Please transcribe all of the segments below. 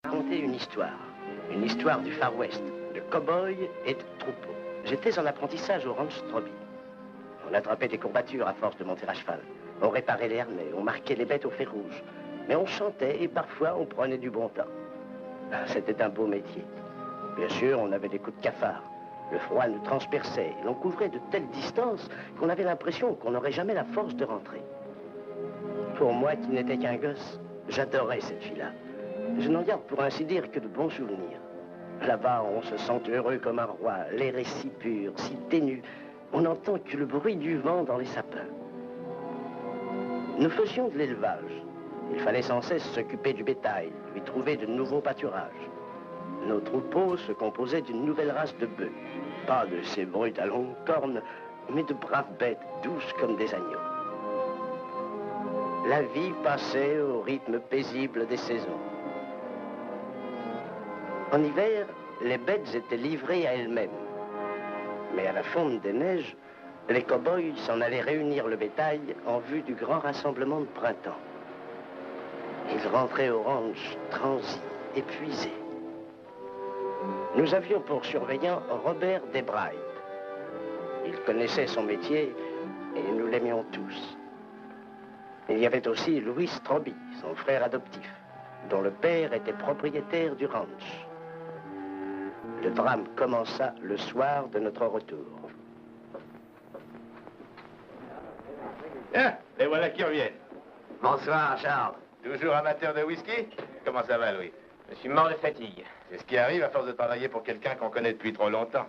Raconter une histoire du Far West, de cow-boys et de troupeaux. J'étais en apprentissage au ranch Stroby. On attrapait des courbatures à force de monter à cheval. On réparait les harnais, on marquait les bêtes au fer rouge. Mais on chantait et parfois on prenait du bon temps. C'était un beau métier. Bien sûr, on avait des coups de cafard. Le froid nous transperçait. L'on couvrait de telles distances qu'on avait l'impression qu'on n'aurait jamais la force de rentrer. Pour moi, qui n'étais qu'un gosse, j'adorais cette vie-là. Je n'en garde pour ainsi dire que de bons souvenirs. Là-bas, on se sent heureux comme un roi. L'air est si pur, si ténu. On n'entend que le bruit du vent dans les sapins. Nous faisions de l'élevage. Il fallait sans cesse s'occuper du bétail, lui trouver de nouveaux pâturages. Nos troupeaux se composaient d'une nouvelle race de bœufs. Pas de ces brutes à longues cornes, mais de braves bêtes douces comme des agneaux. La vie passait au rythme paisible des saisons. En hiver, les bêtes étaient livrées à elles-mêmes. Mais à la fonte des neiges, les cow-boys s'en allaient réunir le bétail en vue du grand rassemblement de printemps. Ils rentraient au ranch transis, épuisés. Nous avions pour surveillant Robert Desbride. Il connaissait son métier et nous l'aimions tous. Il y avait aussi Louis Stroby, son frère adoptif, dont le père était propriétaire du ranch. Le drame commença le soir de notre retour. Tiens, les voilà qui reviennent. Bonsoir, Charles. Toujours amateur de whisky? Comment ça va, Louis? Je suis mort de fatigue. C'est ce qui arrive à force de travailler pour quelqu'un qu'on connaît depuis trop longtemps.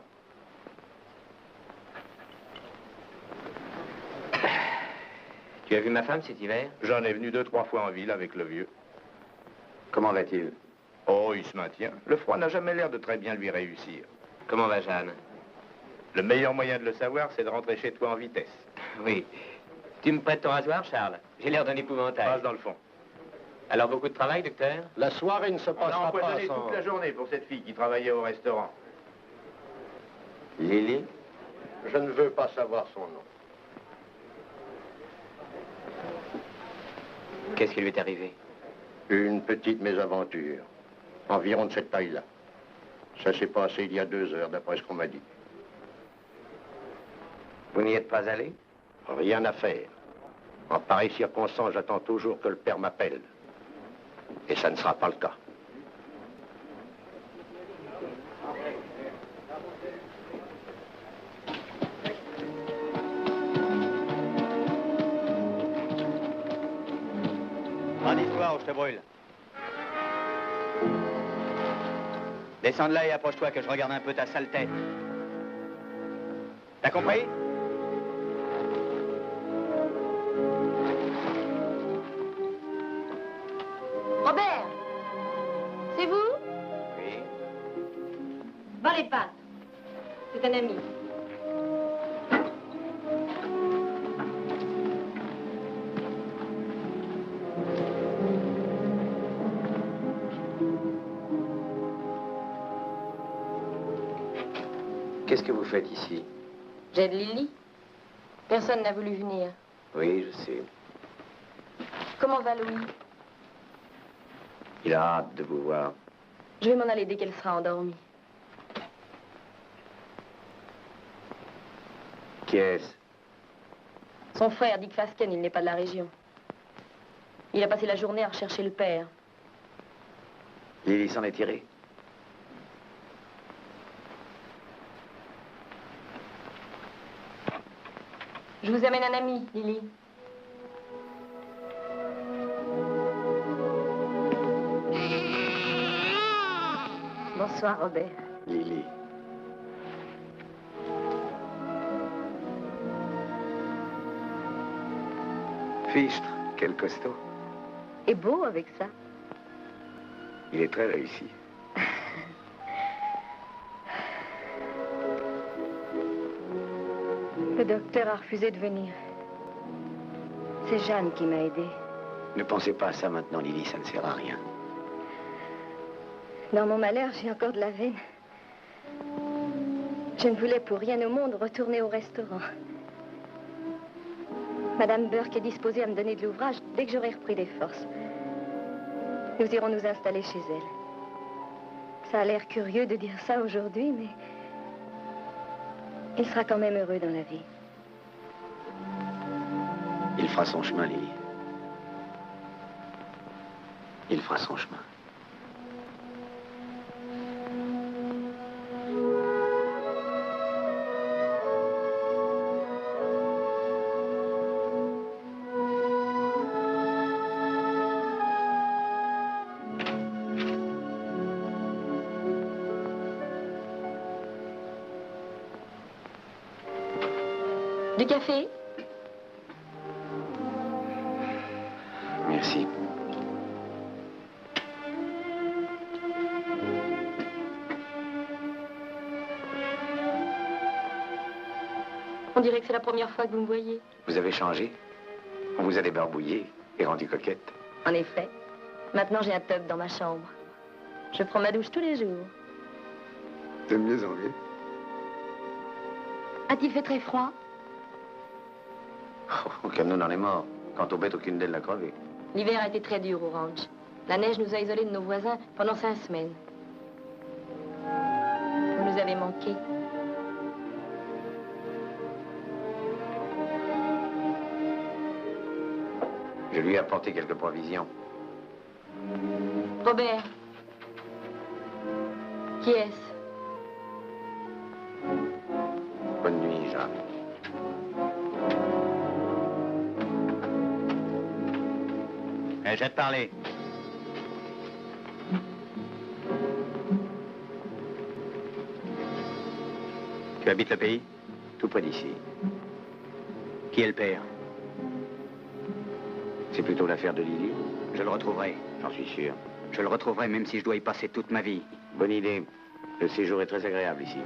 Tu as vu ma femme cet hiver? J'en ai venu 2-3 fois en ville avec le vieux. Comment va-t-il? Oh, il se maintient. Le froid n'a jamais l'air de très bien lui réussir. Comment va Jeanne? Le meilleur moyen de le savoir, c'est de rentrer chez toi en vitesse. Oui. Tu me prêtes ton rasoir, Charles? J'ai l'air d'un épouvantail. Passe dans le fond. Alors, beaucoup de travail, docteur? La soirée ne se On a passera pas empoisonné sans... toute la journée pour cette fille qui travaillait au restaurant. Lily? Je ne veux pas savoir son nom. Qu'est-ce qui lui est arrivé? Une petite mésaventure, environ de cette taille-là. Ça s'est passé il y a 2 heures, d'après ce qu'on m'a dit. Vous n'y êtes pas allé? Rien à faire. En pareille circonstance, j'attends toujours que le père m'appelle. Et ça ne sera pas le cas. Rendis-toi ou je te brûle. Descends de là et approche-toi que je regarde un peu ta sale tête. T'as compris? Robert, c'est vous? Oui. Dans les pattes. C'est un ami. Qu'est-ce que vous faites ici? J'aide Lily. Personne n'a voulu venir. Oui, je sais. Comment va Louis? Il a hâte de vous voir. Je vais m'en aller dès qu'elle sera endormie. Qui est-ce? Son frère, Dick Fasken, il n'est pas de la région. Il a passé la journée à rechercher le père. Lily s'en est tirée. Je vous amène un ami, Lily. Bonsoir, Robert. Lily. Fichtre, quel costaud. Et beau avec ça. Il est très réussi. Le docteur a refusé de venir. C'est Jeanne qui m'a aidée. Ne pensez pas à ça maintenant, Lily, ça ne sert à rien. Dans mon malheur, j'ai encore de la veine. Je ne voulais pour rien au monde retourner au restaurant. Madame Burke est disposée à me donner de l'ouvrage dès que j'aurai repris des forces. Nous irons nous installer chez elle. Ça a l'air curieux de dire ça aujourd'hui, mais il sera quand même heureux dans la vie. Il fera son chemin, Lily. Il fera son chemin. Du café? Merci. On dirait que c'est la première fois que vous me voyez. Vous avez changé. On vous a débarbouillé et rendu coquette. En effet. Maintenant, j'ai un tub dans ma chambre. Je prends ma douche tous les jours. De mieux en mieux. A-t-il fait très froid? Oh, comme nous, on en est mort. Quant aux bêtes, aucune d'elles n'a crevé. L'hiver a été très dur au ranch. La neige nous a isolés de nos voisins pendant 5 semaines. Vous nous avez manqué. Je lui ai apporté quelques provisions. Robert. Qui est-ce? Bonne nuit, Jean. J'ai de parler. Tu habites le pays? Tout près d'ici. Qui est le père? C'est plutôt l'affaire de Lily. Je le retrouverai. J'en suis sûr. Je le retrouverai même si je dois y passer toute ma vie. Bonne idée. Le séjour est très agréable ici.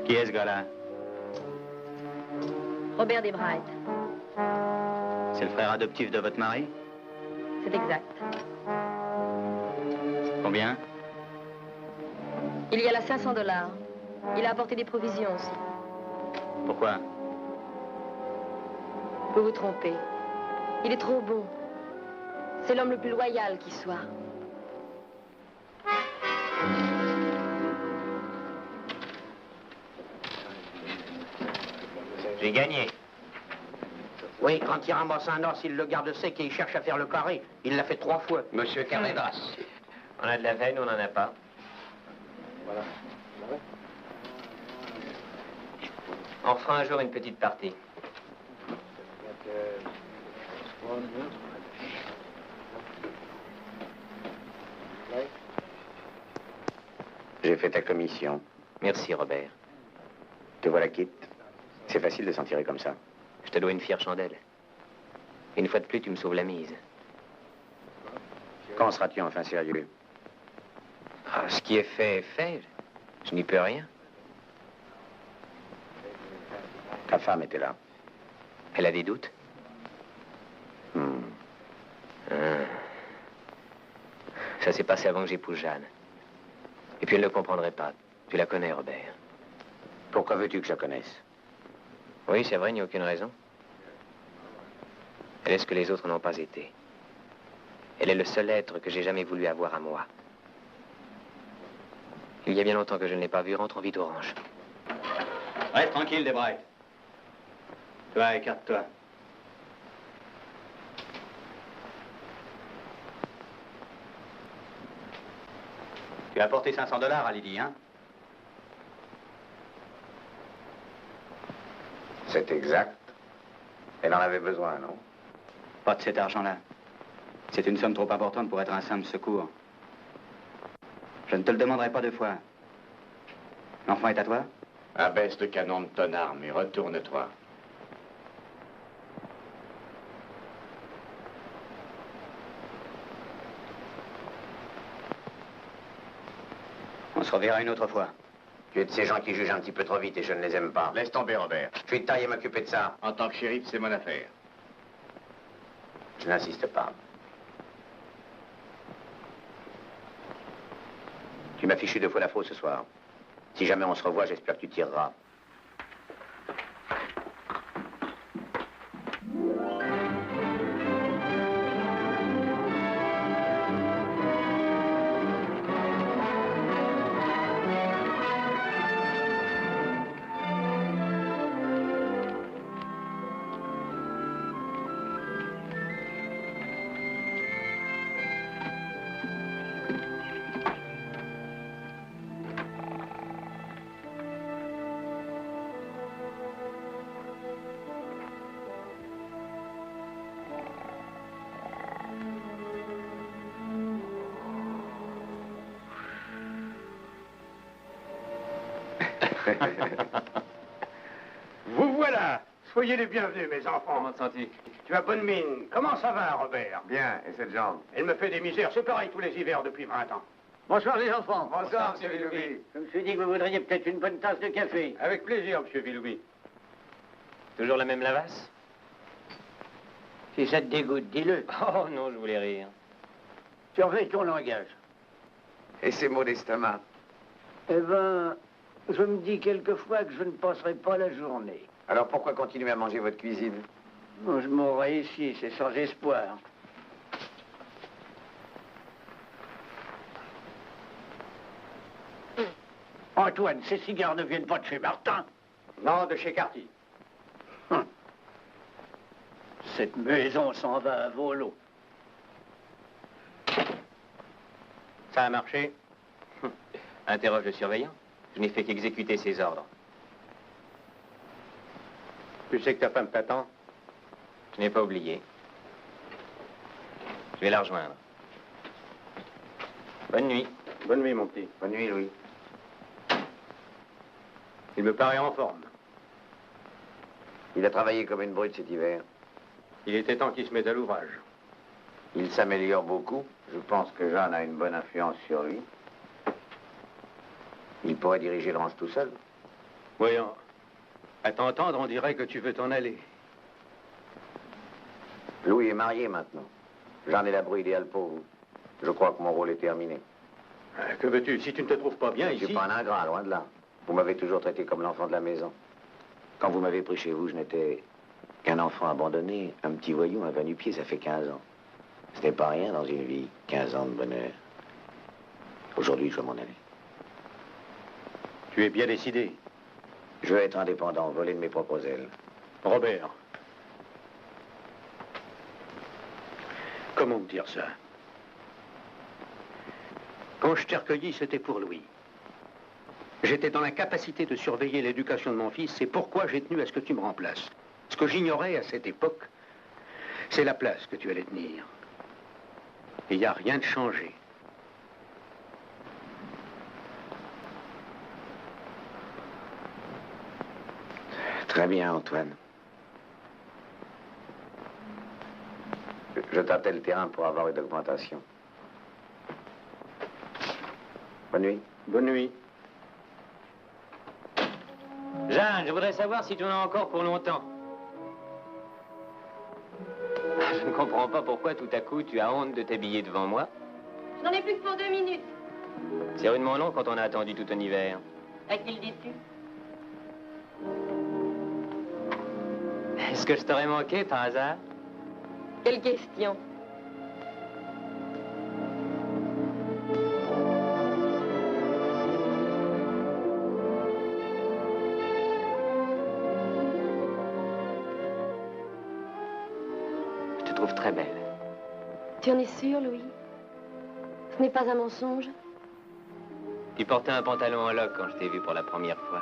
Qui est ce gars-là? Robert Desbright. C'est le frère adoptif de votre mari? C'est exact. Combien? Il y a là $500. Il a apporté des provisions aussi. Pourquoi? Vous vous trompez. Il est trop beau. C'est l'homme le plus loyal qui soit. J'ai gagné. Oui, quand il ramasse un os, il le garde sec et il cherche à faire le carré. Il l'a fait 3 fois. Monsieur Carreras. On a de la veine ou on n'en a pas? On fera un jour une petite partie. J'ai fait ta commission. Merci, Robert. Te voilà quitte. C'est facile de s'en tirer comme ça. Je te dois une fière chandelle. Une fois de plus, tu me sauves la mise. Quand seras-tu enfin sérieux? Ah, ce qui est fait est fait. Je n'y peux rien. Ta femme était là. Elle a des doutes? Ça s'est passé avant que j'épouse Jeanne. Et puis elle ne comprendrait pas. Tu la connais, Robert. Pourquoi veux-tu que je la connaisse? Oui, c'est vrai, il n'y a aucune raison. Elle est ce que les autres n'ont pas été. Elle est le seul être que j'ai jamais voulu avoir à moi. Il y a bien longtemps que je ne l'ai pas vue. Rentrons vite au ranch. Reste tranquille, Desbright. Toi, écarte-toi. Tu as apporté $500 à Lily, hein? C'est exact. Elle en avait besoin, non? Pas de cet argent-là. C'est une somme trop importante pour être un simple secours. Je ne te le demanderai pas 2 fois. L'enfant est à toi? Abaisse le canon de ton arme et retourne-toi. On se reverra une autre fois. Tu es de ces gens qui jugent un petit peu trop vite et je ne les aime pas. Laisse tomber, Robert. Je suis de taille à m'occuper de ça. En tant que shérif, c'est mon affaire. Je n'insiste pas. Tu m'as fichu 2 fois la faute ce soir. Si jamais on se revoit, j'espère que tu tireras. Vous voilà. Soyez les bienvenus, mes enfants. Comment te sens-tu? Tu as bonne mine. Comment ça va, Robert? Bien, et cette jambe? Elle me fait des misères. C'est pareil tous les hivers depuis 20 ans. Bonsoir les enfants. Bonsoir, monsieur Willoughby. Je me suis dit que vous voudriez peut-être une bonne tasse de café. Avec plaisir, monsieur Willoughby. Toujours la même lavasse? Si ça te dégoûte, dis-le. Oh non, je voulais rire. Surveille ton langage. Et ces maux d'estomac? Eh ben, je me dis quelquefois que je ne passerai pas la journée. Alors pourquoi continuer à manger votre cuisine? Bon, je mourrai ici, c'est sans espoir. Antoine, ces cigares ne viennent pas de chez Martin. Non, de chez Carty. Cette maison s'en va à volo. Ça a marché? Interroge le surveillant. Je n'ai fait qu'exécuter ses ordres. Tu sais que ta femme t'attend? Je n'ai pas oublié. Je vais la rejoindre. Bonne nuit. Bonne nuit, mon petit. Bonne nuit, Louis. Il me paraît en forme. Il a travaillé comme une brute cet hiver. Il était temps qu'il se mette à l'ouvrage. Il s'améliore beaucoup. Je pense que Jeanne a une bonne influence sur lui. Il pourrait diriger le ranch tout seul. Voyons. À t'entendre, on dirait que tu veux t'en aller. Louis est marié maintenant. Jeanne est la brouille idéale pour vous. Je crois que mon rôle est terminé. Que veux-tu? Si tu ne te trouves pas bien Je ne ici... suis pas un ingrat, loin de là. Vous m'avez toujours traité comme l'enfant de la maison. Quand vous m'avez pris chez vous, je n'étais qu'un enfant abandonné, un petit voyou, un va-nu-pied, ça fait 15 ans. Ce n'est pas rien dans une vie, 15 ans de bonheur. Aujourd'hui, je veux m'en aller. Tu es bien décidé. Je veux être indépendant, voler de mes propres ailes. Robert. Comment me dire ça? Quand je t'ai recueilli, c'était pour Louis. J'étais dans l'incapacité de surveiller l'éducation de mon fils, c'est pourquoi j'ai tenu à ce que tu me remplaces. Ce que j'ignorais à cette époque, c'est la place que tu allais tenir. Et il n'y a rien de changé. Très bien, Antoine. Je tâtais le terrain pour avoir une augmentation. Bonne nuit. Bonne nuit. Jeanne, je voudrais savoir si tu en as encore pour longtemps. Je ne comprends pas pourquoi tout à coup tu as honte de t'habiller devant moi. Je n'en ai plus que pour 2 minutes. C'est rudement long quand on a attendu tout un hiver. À qui le dis-tu? Est-ce que je t'aurais manqué par hasard? Quelle question? Je te trouve très belle. Tu en es sûr, Louis? Ce n'est pas un mensonge? Tu portais un pantalon en loques quand je t'ai vu pour la première fois.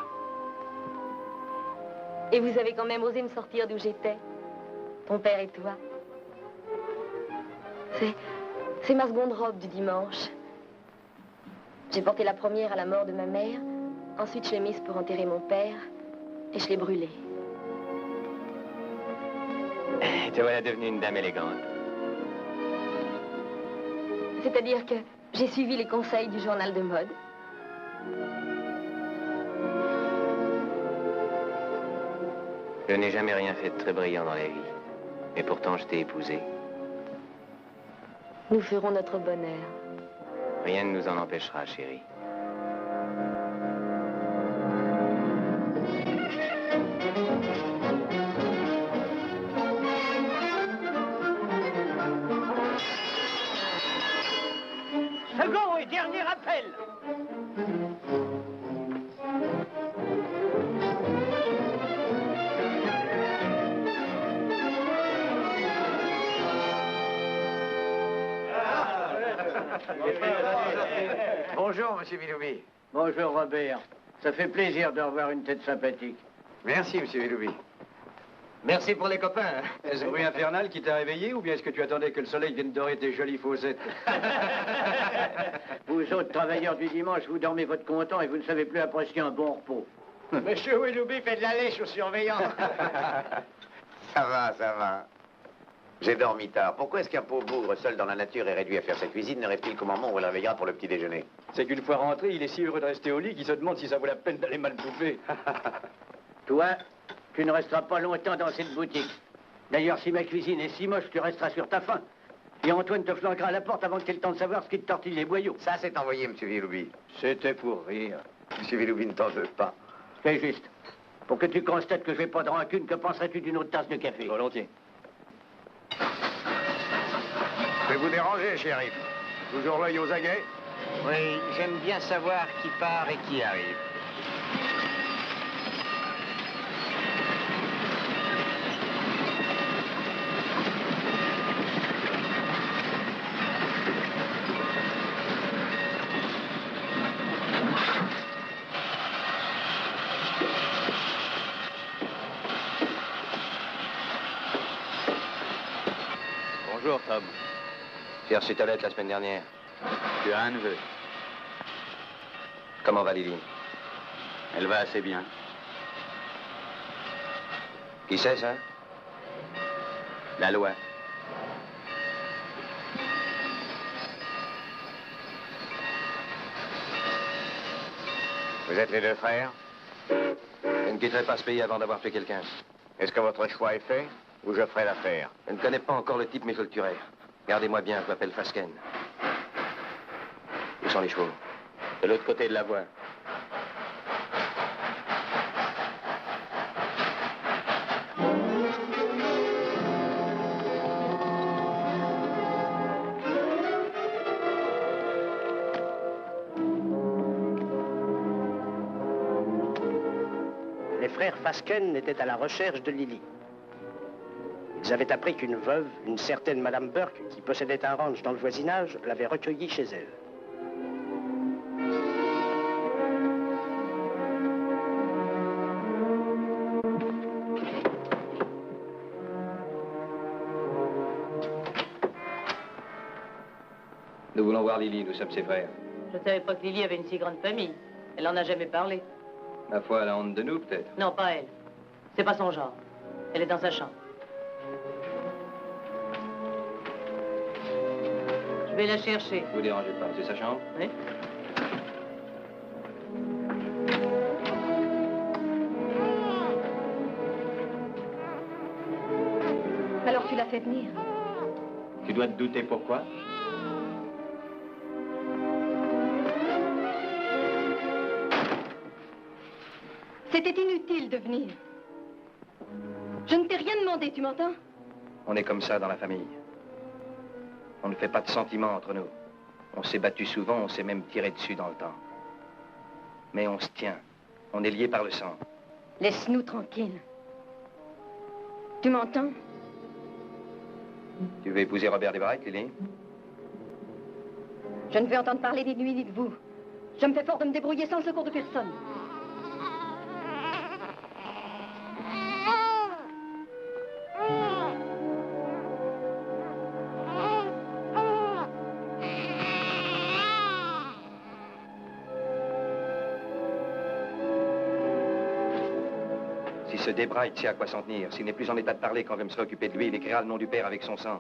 Et vous avez quand même osé me sortir d'où j'étais, ton père et toi. C'est ma seconde robe du dimanche. J'ai porté la première à la mort de ma mère, ensuite je l'ai mise pour enterrer mon père, et je l'ai brûlée. Te voilà devenue une dame élégante. C'est-à-dire que j'ai suivi les conseils du journal de mode. Je n'ai jamais rien fait de très brillant dans la vie. Mais pourtant, je t'ai épousé. Nous ferons notre bonheur. Rien ne nous en empêchera, chérie. Second et dernier appel. Bonjour, monsieur Willoughby. Bonjour, Robert. Ça fait plaisir de revoir une tête sympathique. Merci, monsieur Willoughby. Merci pour les copains. Est-ce bruit infernal qui t'a réveillé ou bien est-ce que tu attendais que le soleil vienne dorer tes jolies fossettes? Vous autres travailleurs du dimanche, vous dormez votre content et vous ne savez plus apprécier un bon repos. Monsieur Willoughby fait de la lèche au surveillant. Ça va, ça va. J'ai dormi tard. Pourquoi est-ce qu'un pauvre bougre seul dans la nature est réduit à faire sa cuisine? Ne rêve-t-il qu'au moment où on le réveillera pour le petit déjeuner? C'est qu'une fois rentré, il est si heureux de rester au lit qu'il se demande si ça vaut la peine d'aller mal bouffer. Toi, tu ne resteras pas longtemps dans cette boutique. D'ailleurs, si ma cuisine est si moche, tu resteras sur ta faim. Et Antoine te flanquera à la porte avant que tu aies le temps de savoir ce qui te tortille les boyaux. Ça, c'est envoyé, monsieur Willoughby. C'était pour rire. Monsieur Willoughby ne t'en veut pas. C'est juste. Pour que tu constates que je n'ai pas de rancune, que penserais-tu d'une autre tasse de café? Volontiers. Je vais vous déranger, shérif. Toujours l'œil aux aguets? Oui, j'aime bien savoir qui part et qui arrive. Bonjour, Tom. J'ai reçu ta lettre la semaine dernière. Tu as un neveu. Comment va Lily? Elle va assez bien. Qui c'est, ça? La loi. Vous êtes les deux frères? Je ne quitterai pas ce pays avant d'avoir tué quelqu'un. Est-ce que votre choix est fait ou je ferai l'affaire? Je ne connais pas encore le type, mais je le tuerai. Gardez-moi bien, je m'appelle Fasken. Où sont les chevaux? De l'autre côté de la voie. Les frères Fasken étaient à la recherche de Lily. Ils avaient appris qu'une veuve, une certaine Madame Burke, qui possédait un ranch dans le voisinage, l'avait recueillie chez elle. Nous voulons voir Lily, nous sommes ses frères. Je ne savais pas que Lily avait une si grande famille. Elle n'en a jamais parlé. Ma foi, elle a honte de nous, peut-être. Non, pas elle. C'est pas son genre. Elle est dans sa chambre. Je vais la chercher. Vous dérangez pas, c'est sa chambre? Oui. Alors tu l'as fait venir. Tu dois te douter pourquoi? C'était inutile de venir. Je ne t'ai rien demandé, tu m'entends? On est comme ça dans la famille. On ne fait pas de sentiments entre nous. On s'est battu souvent, on s'est même tiré dessus dans le temps. Mais on se tient. On est liés par le sang. Laisse-nous tranquilles. Tu m'entends? Tu veux épouser Robert Desbright, Lily? Je ne veux entendre parler ni de lui ni de vous. Je me fais fort de me débrouiller sans le secours de personne. Si ce Desbright sait à quoi s'en tenir, s'il n'est plus en état de parler quand je me serai occupé de lui, il écrira le nom du père avec son sang.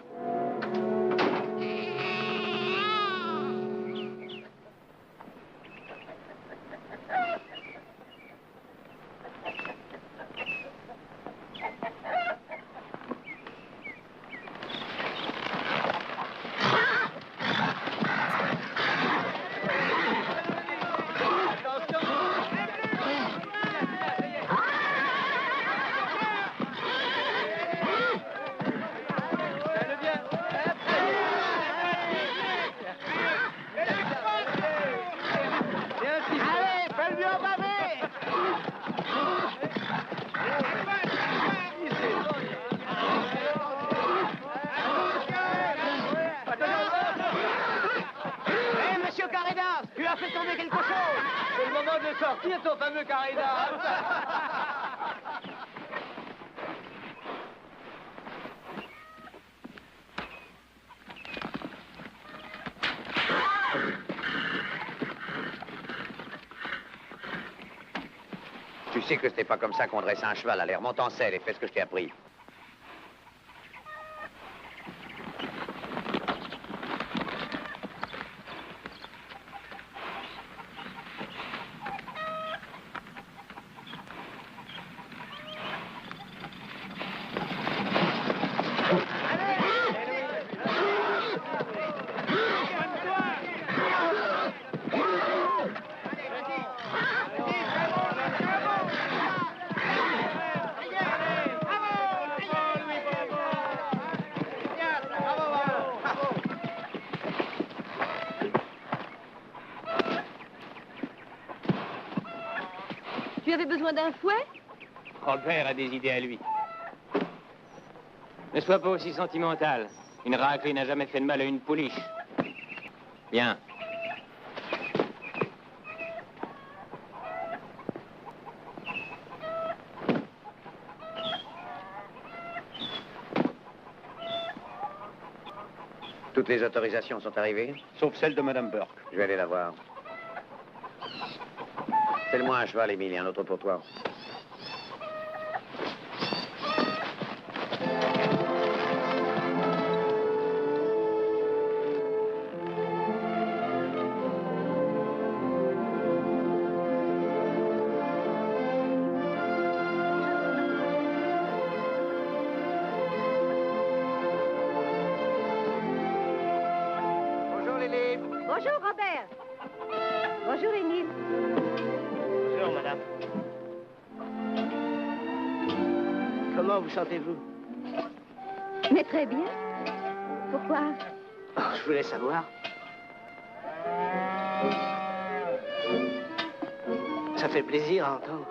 Qui est ton fameux Carida? Tu sais que c'était pas comme ça qu'on dresse un cheval. Allez, remonte en selle et fais ce que je t'ai appris. Tu avais besoin d'un fouet? Robert a des idées à lui. Ne sois pas aussi sentimental. Une raclée n'a jamais fait de mal à une pouliche. Bien. Toutes les autorisations sont arrivées? Sauf celle de Madame Burke. Je vais aller la voir. Fais-le-moi un cheval, Émile, et un autre pour toi. Bonjour, Lily. Bonjour, Robert. Bonjour, Émile. Bonjour, madame. Comment vous sentez-vous? Mais très bien. Pourquoi? Oh, je voulais savoir. Ça fait plaisir à entendre.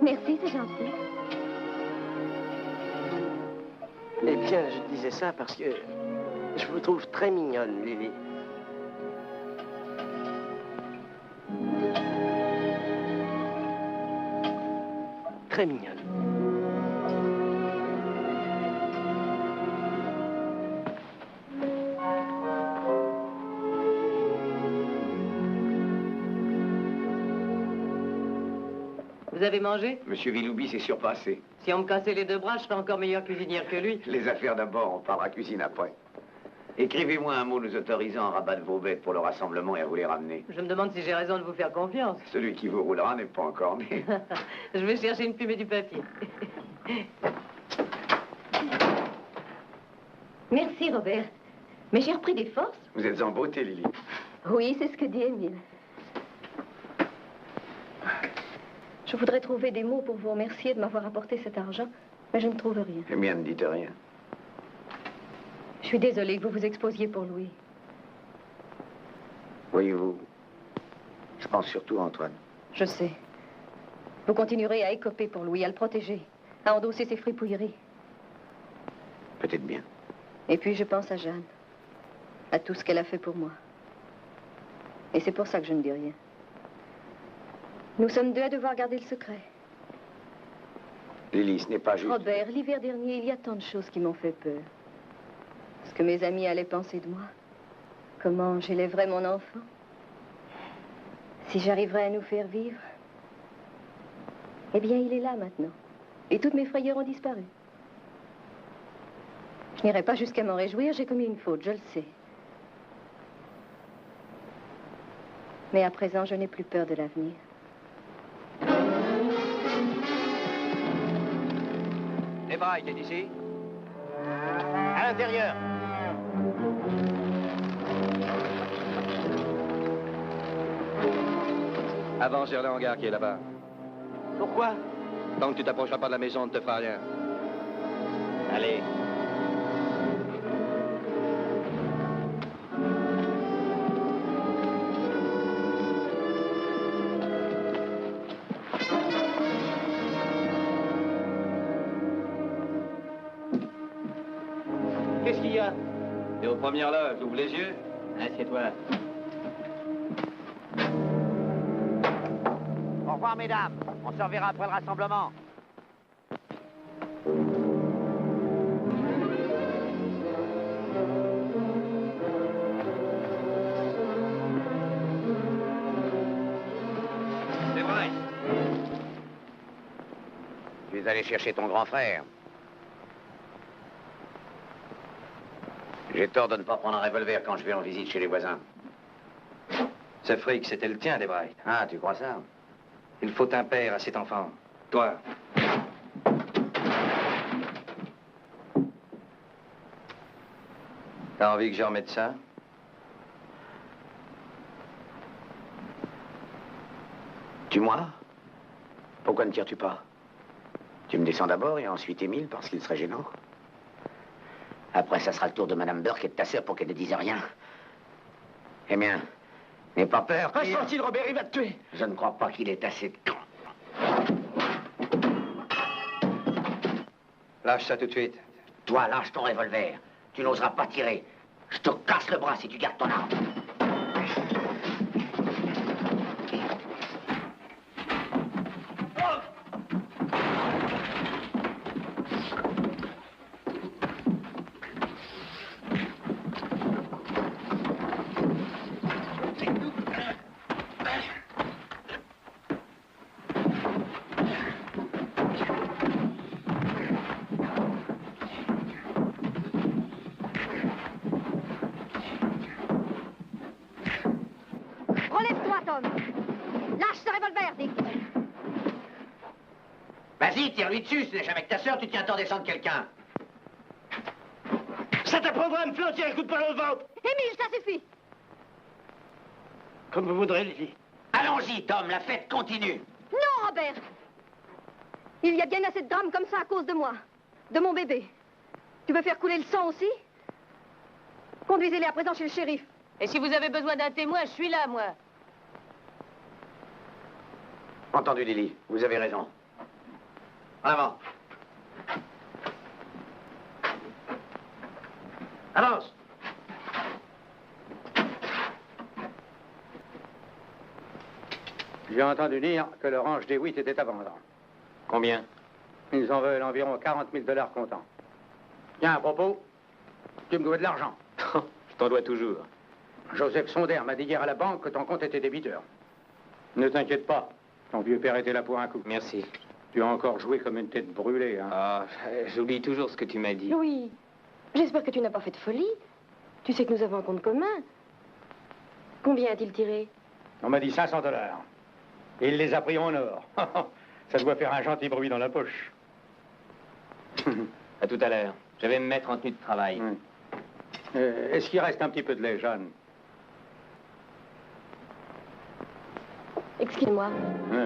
Merci, c'est gentil. Eh bien, je disais ça parce que je vous trouve très mignonne, Lily. Très mignonne. Vous avez mangé? Monsieur Villoubi s'est surpassé. Si on me cassait les deux bras, je serais encore meilleure cuisinière que lui. Les affaires d'abord, on parlera cuisine après. Écrivez-moi un mot nous autorisant à rabattre vos bêtes pour le rassemblement et à vous les ramener. Je me demande si j'ai raison de vous faire confiance. Celui qui vous roulera n'est pas encore né. Je vais chercher une plume et du papier. Merci, Robert. Mais j'ai repris des forces. Vous êtes en beauté, Lily. Oui, c'est ce que dit Émile. Je voudrais trouver des mots pour vous remercier de m'avoir apporté cet argent, mais je ne trouve rien. Eh bien, ne dites rien. Je suis désolée que vous vous exposiez pour Louis. Voyez-vous, je pense surtout à Antoine. Je sais. Vous continuerez à écoper pour Louis, à le protéger, à endosser ses fripouilleries. Peut-être bien. Et puis je pense à Jeanne, à tout ce qu'elle a fait pour moi. Et c'est pour ça que je ne dis rien. Nous sommes deux à devoir garder le secret. Lily, ce n'est pas juste... Robert, l'hiver dernier, il y a tant de choses qui m'ont fait peur. Ce que mes amis allaient penser de moi. Comment j'élèverais mon enfant. Si j'arriverais à nous faire vivre. Eh bien, il est là maintenant. Et toutes mes frayeurs ont disparu. Je n'irai pas jusqu'à m'en réjouir, j'ai commis une faute, je le sais. Mais à présent, je n'ai plus peur de l'avenir. Les brailles, t'es ici? À l'intérieur. Avance vers le hangar qui est là-bas. Pourquoi? Tant que tu t'approcheras pas de la maison, on ne te fera rien. Allez. Qu'est-ce qu'il y a? T'es aux premières loges, ouvre les yeux. Assieds-toi. revoir, mesdames. On se reverra après le rassemblement. C'est vrai. Tu es allé chercher ton grand frère. J'ai tort de ne pas prendre un revolver quand je vais en visite chez les voisins. Ce fric, c'était le tien, Desbright. Ah, tu crois ça? Il faut un père à cet enfant. Toi. T'as envie que je remette ça? Tue-moi? Pourquoi ne tires-tu pas? Tu me descends d'abord et ensuite Émile parce qu'il serait gênant. Après, ça sera le tour de Madame Burke et de ta sœur pour qu'elle ne dise rien. Eh bien, n'aie pas peur. Reste tranquille, Robert, il va te tuer. Je ne crois pas qu'il ait assez de camp. Lâche ça tout de suite. Toi, lâche ton revolver. Tu n'oseras pas tirer. Je te casse le bras si tu gardes ton arme. Relève-toi, Tom. Lâche ce revolver, Dick. Vas-y, tire-lui dessus. Ce n'est jamais que ta sœur, tu tiens tant descendre quelqu'un. Ça t'apprendra à me flanquer un coup de poing au ventre. Émile, ça suffit. Comme vous voudrez, Lily. Allons-y, Tom, la fête continue. Non, Robert. Il y a bien assez de drames comme ça à cause de moi. De mon bébé. Tu veux faire couler le sang aussi? Conduisez-les à présent chez le shérif. Et si vous avez besoin d'un témoin, je suis là, moi. Entendu, Lily. Vous avez raison. En avant. Avance. J'ai entendu dire que le ranch des Witt était à vendre. Combien? Ils en veulent environ 40 000 $ comptant. Tiens, à propos, tu me dois de l'argent. Je t'en dois toujours. Joseph Sonder m'a dit hier à la banque que ton compte était débiteur. Ne t'inquiète pas, ton vieux père était là pour un coup. Merci. Tu as encore joué comme une tête brûlée, hein. Ah, j'oublie toujours ce que tu m'as dit. Oui. J'espère que tu n'as pas fait de folie. Tu sais que nous avons un compte commun. Combien a-t-il tiré? On m'a dit 500 $. Et il les a pris en or. Ça doit faire un gentil bruit dans la poche. À tout à l'heure. Je vais me mettre en tenue de travail. Oui. Est-ce qu'il reste un petit peu de lait, Jeanne? Excuse-moi. Oui.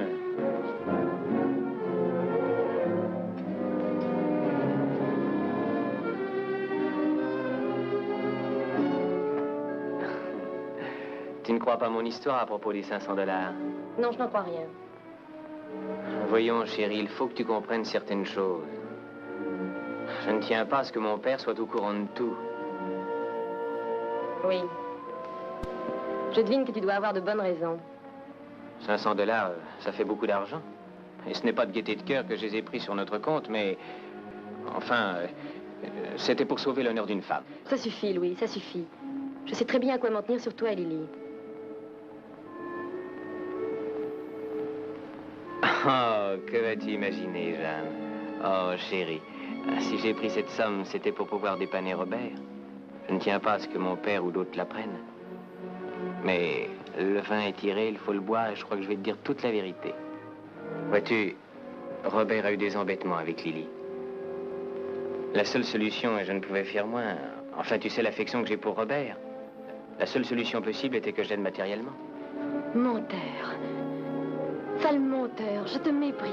Tu ne crois pas mon histoire à propos des 500 $? Non, je n'en crois rien. Voyons, chérie, il faut que tu comprennes certaines choses. Je ne tiens pas à ce que mon père soit au courant de tout. Oui. Je devine que tu dois avoir de bonnes raisons. 500 $, ça fait beaucoup d'argent. Et ce n'est pas de gaieté de cœur que je les ai pris sur notre compte, mais... Enfin, c'était pour sauver l'honneur d'une femme. Ça suffit, Louis, ça suffit. Je sais très bien à quoi m'en tenir sur toi et Lily. Oh, que vas-tu imaginer, Jeanne? Oh, chérie, si j'ai pris cette somme, c'était pour pouvoir dépanner Robert. Je ne tiens pas à ce que mon père ou d'autres la prennent. Mais le vin est tiré, il faut le boire, et je crois que je vais te dire toute la vérité. Vois-tu, Robert a eu des embêtements avec Lily. La seule solution, et je ne pouvais faire moins, enfin, tu sais l'affection que j'ai pour Robert. La seule solution possible était que je l'aide matériellement. Menteur. Sale menteur, je te méprise.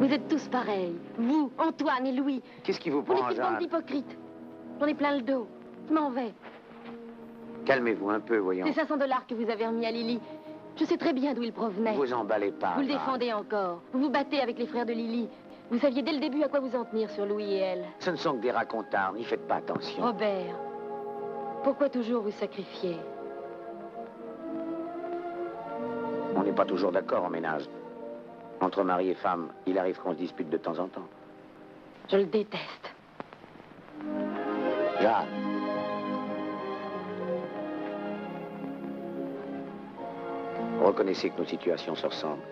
Vous êtes tous pareils. Vous, Antoine et Louis. Qu'est-ce qui vous Vous prend, n'êtes qu'une bande Jeanne? d'hypocrites. J'en ai plein le dos. Je m'en vais. Calmez-vous un peu, voyons. C'est 500 $ que vous avez remis à Lily. Je sais très bien d'où ils provenaient. Vous emballez pas. Vous le Jeanne. défendez encore. Vous vous battez avec les frères de Lily. Vous saviez dès le début à quoi vous en tenir sur Louis et elle. Ce ne sont que des racontards, n'y faites pas attention. Robert, pourquoi toujours vous sacrifier? On n'est pas toujours d'accord en ménage. Entre mari et femme, il arrive qu'on se dispute de temps en temps. Je le déteste. Jeanne. Reconnaissez que nos situations se ressemblent.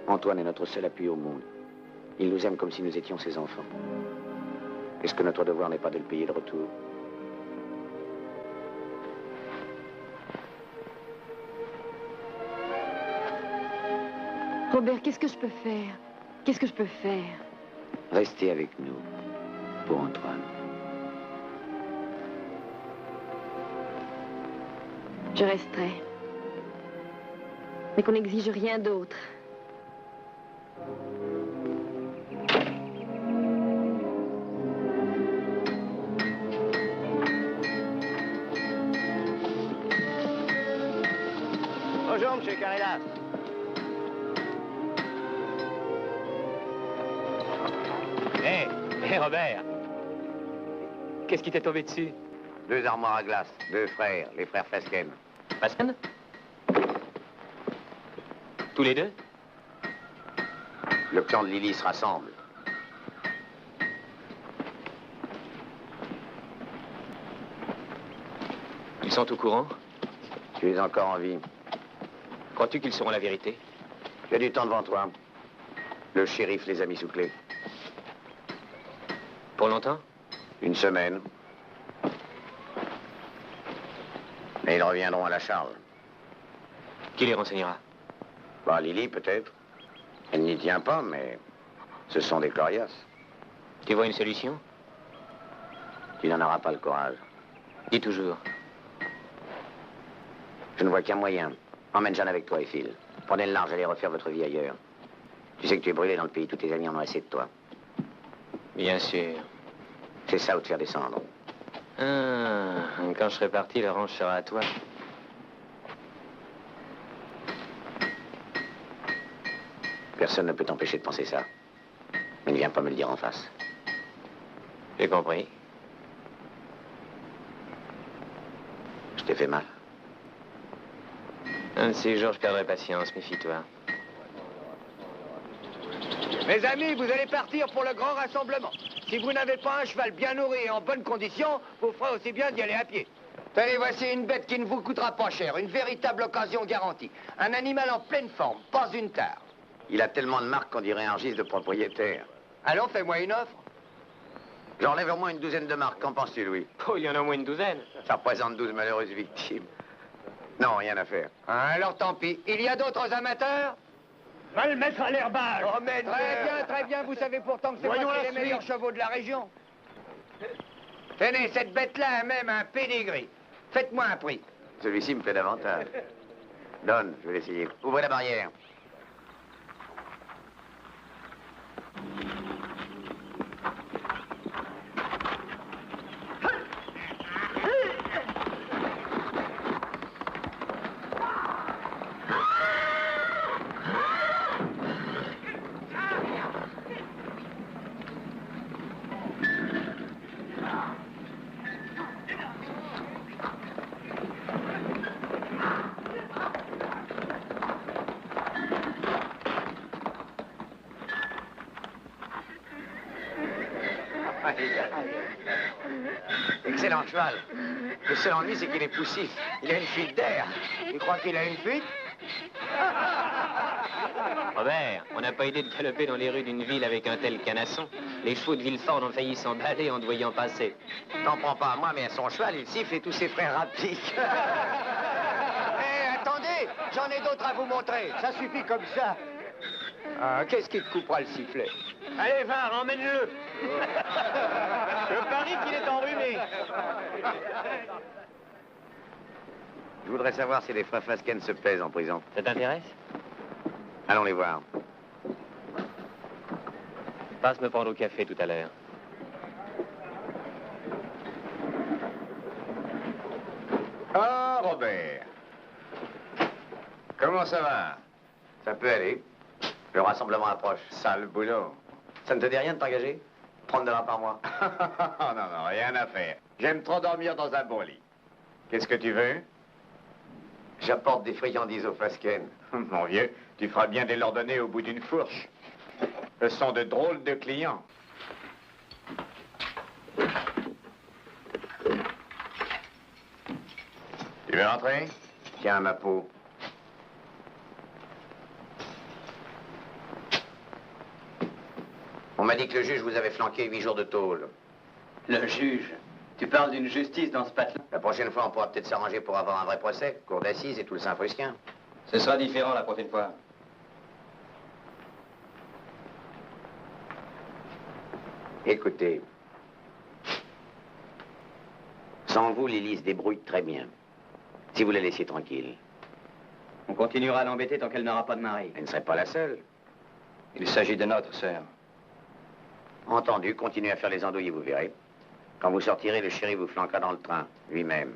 Antoine est notre seul appui au monde. Il nous aime comme si nous étions ses enfants. Est-ce que notre devoir n'est pas de le payer de retour? Robert, qu'est-ce que je peux faire? Qu'est-ce que je peux faire? Restez avec nous, pour Antoine. Je resterai. Mais qu'on n'exige rien d'autre. Bonjour, monsieur Carrella. Hé, Robert. Qu'est-ce qui t'est tombé dessus? 2 armoires à glace, 2 frères, les frères Fasken. Pascal? Tous les deux? Le clan de Lily se rassemble. Ils sont au courant? Tu es encore en vie. Crois-tu qu'ils sauront la vérité? Tu as du temps devant toi. Le shérif les a mis sous clé. Pour longtemps? 1 semaine. Mais ils reviendront à la charge. Qui les renseignera? Bah, Lily, peut-être. Elle n'y tient pas, mais ce sont des coriaces. Tu vois une solution? Tu n'en auras pas le courage. Dis toujours. Je ne vois qu'un moyen. Emmène Jeanne avec toi et file. Prenez le large, allez refaire votre vie ailleurs. Tu sais que tu es brûlé dans le pays, tous tes amis en ont assez de toi. Bien sûr. C'est ça ou te faire descendre. Ah, quand je serai parti, le ranch sera à toi. Personne ne peut t'empêcher de penser ça. Mais ne viens pas me le dire en face. J'ai compris. Je t'ai fait mal. Un de ces jours, je perdrai patience, méfie-toi. Mes amis, vous allez partir pour le grand rassemblement. Si vous n'avez pas un cheval bien nourri et en bonne condition, vous ferez aussi bien d'y aller à pied. Tenez, voici une bête qui ne vous coûtera pas cher, une véritable occasion garantie. Un animal en pleine forme, pas une tare. Il a tellement de marques qu'on dirait un registre de propriétaire. Allons, fais-moi une offre. J'enlève au moins une douzaine de marques. Qu'en penses-tu, Louis? Oh, il y en a au moins une douzaine. Ça représente 12 malheureuses victimes. Non, rien à faire. Alors tant pis. Il y a d'autres amateurs? Va le mettre à l'herbage. Oh, mais très bien, vous savez pourtant que c'est moi qui ai les meilleurs chevaux de la région. Tenez, cette bête-là a même un pédigree. Faites-moi un prix. Celui-ci me plaît davantage. Donne, je vais l'essayer. Ouvrez la barrière. Excellent cheval. Le seul ennui, c'est qu'il est poussif. Il a une fuite d'air. Tu crois qu'il a une fuite? Robert, on n'a pas idée de galoper dans les rues d'une ville avec un tel canasson. Les chevaux de Villefort ont failli s'emballer en te voyant passer. T'en prends pas à moi, mais à son cheval, il siffle et tous ses frères rappliquent. Hé, attendez, j'en ai d'autres à vous montrer. Ça suffit comme ça. Ah, qu'est-ce qui te coupera le sifflet? Allez, va, emmène-le. Je parie qu'il est enrhumé. Je voudrais savoir si les frères Fasken se plaisent en prison. Ça t'intéresse? Allons les voir. Passe me prendre au café tout à l'heure. Ah, Robert. Comment ça va? Ça peut aller. Le rassemblement approche. Sale boulot. Ça ne te dit rien de t'engager? 30 $ par mois. Non, non, rien à faire. J'aime trop dormir dans un bon lit. Qu'est-ce que tu veux? J'apporte des friandises au Fasken. Mon vieux, tu feras bien de leur donner au bout d'une fourche. Ce sont de drôles de clients. Tu veux entrer? Tiens, ma peau. On m'a dit que le juge vous avait flanqué 8 jours de tôle. Le juge? Tu parles d'une justice dans ce patelin? La prochaine fois, on pourra peut-être s'arranger pour avoir un vrai procès, cour d'assises et tout le Saint-Frusquin. Ce sera différent la prochaine fois. Écoutez, sans vous, Lily se débrouille très bien. Si vous la laissiez tranquille. On continuera à l'embêter tant qu'elle n'aura pas de mari. Elle ne serait pas la seule. Il s'agit de notre sœur. Entendu, continuez à faire les andouilles, vous verrez. Quand vous sortirez, le chéri vous flanquera dans le train, lui-même.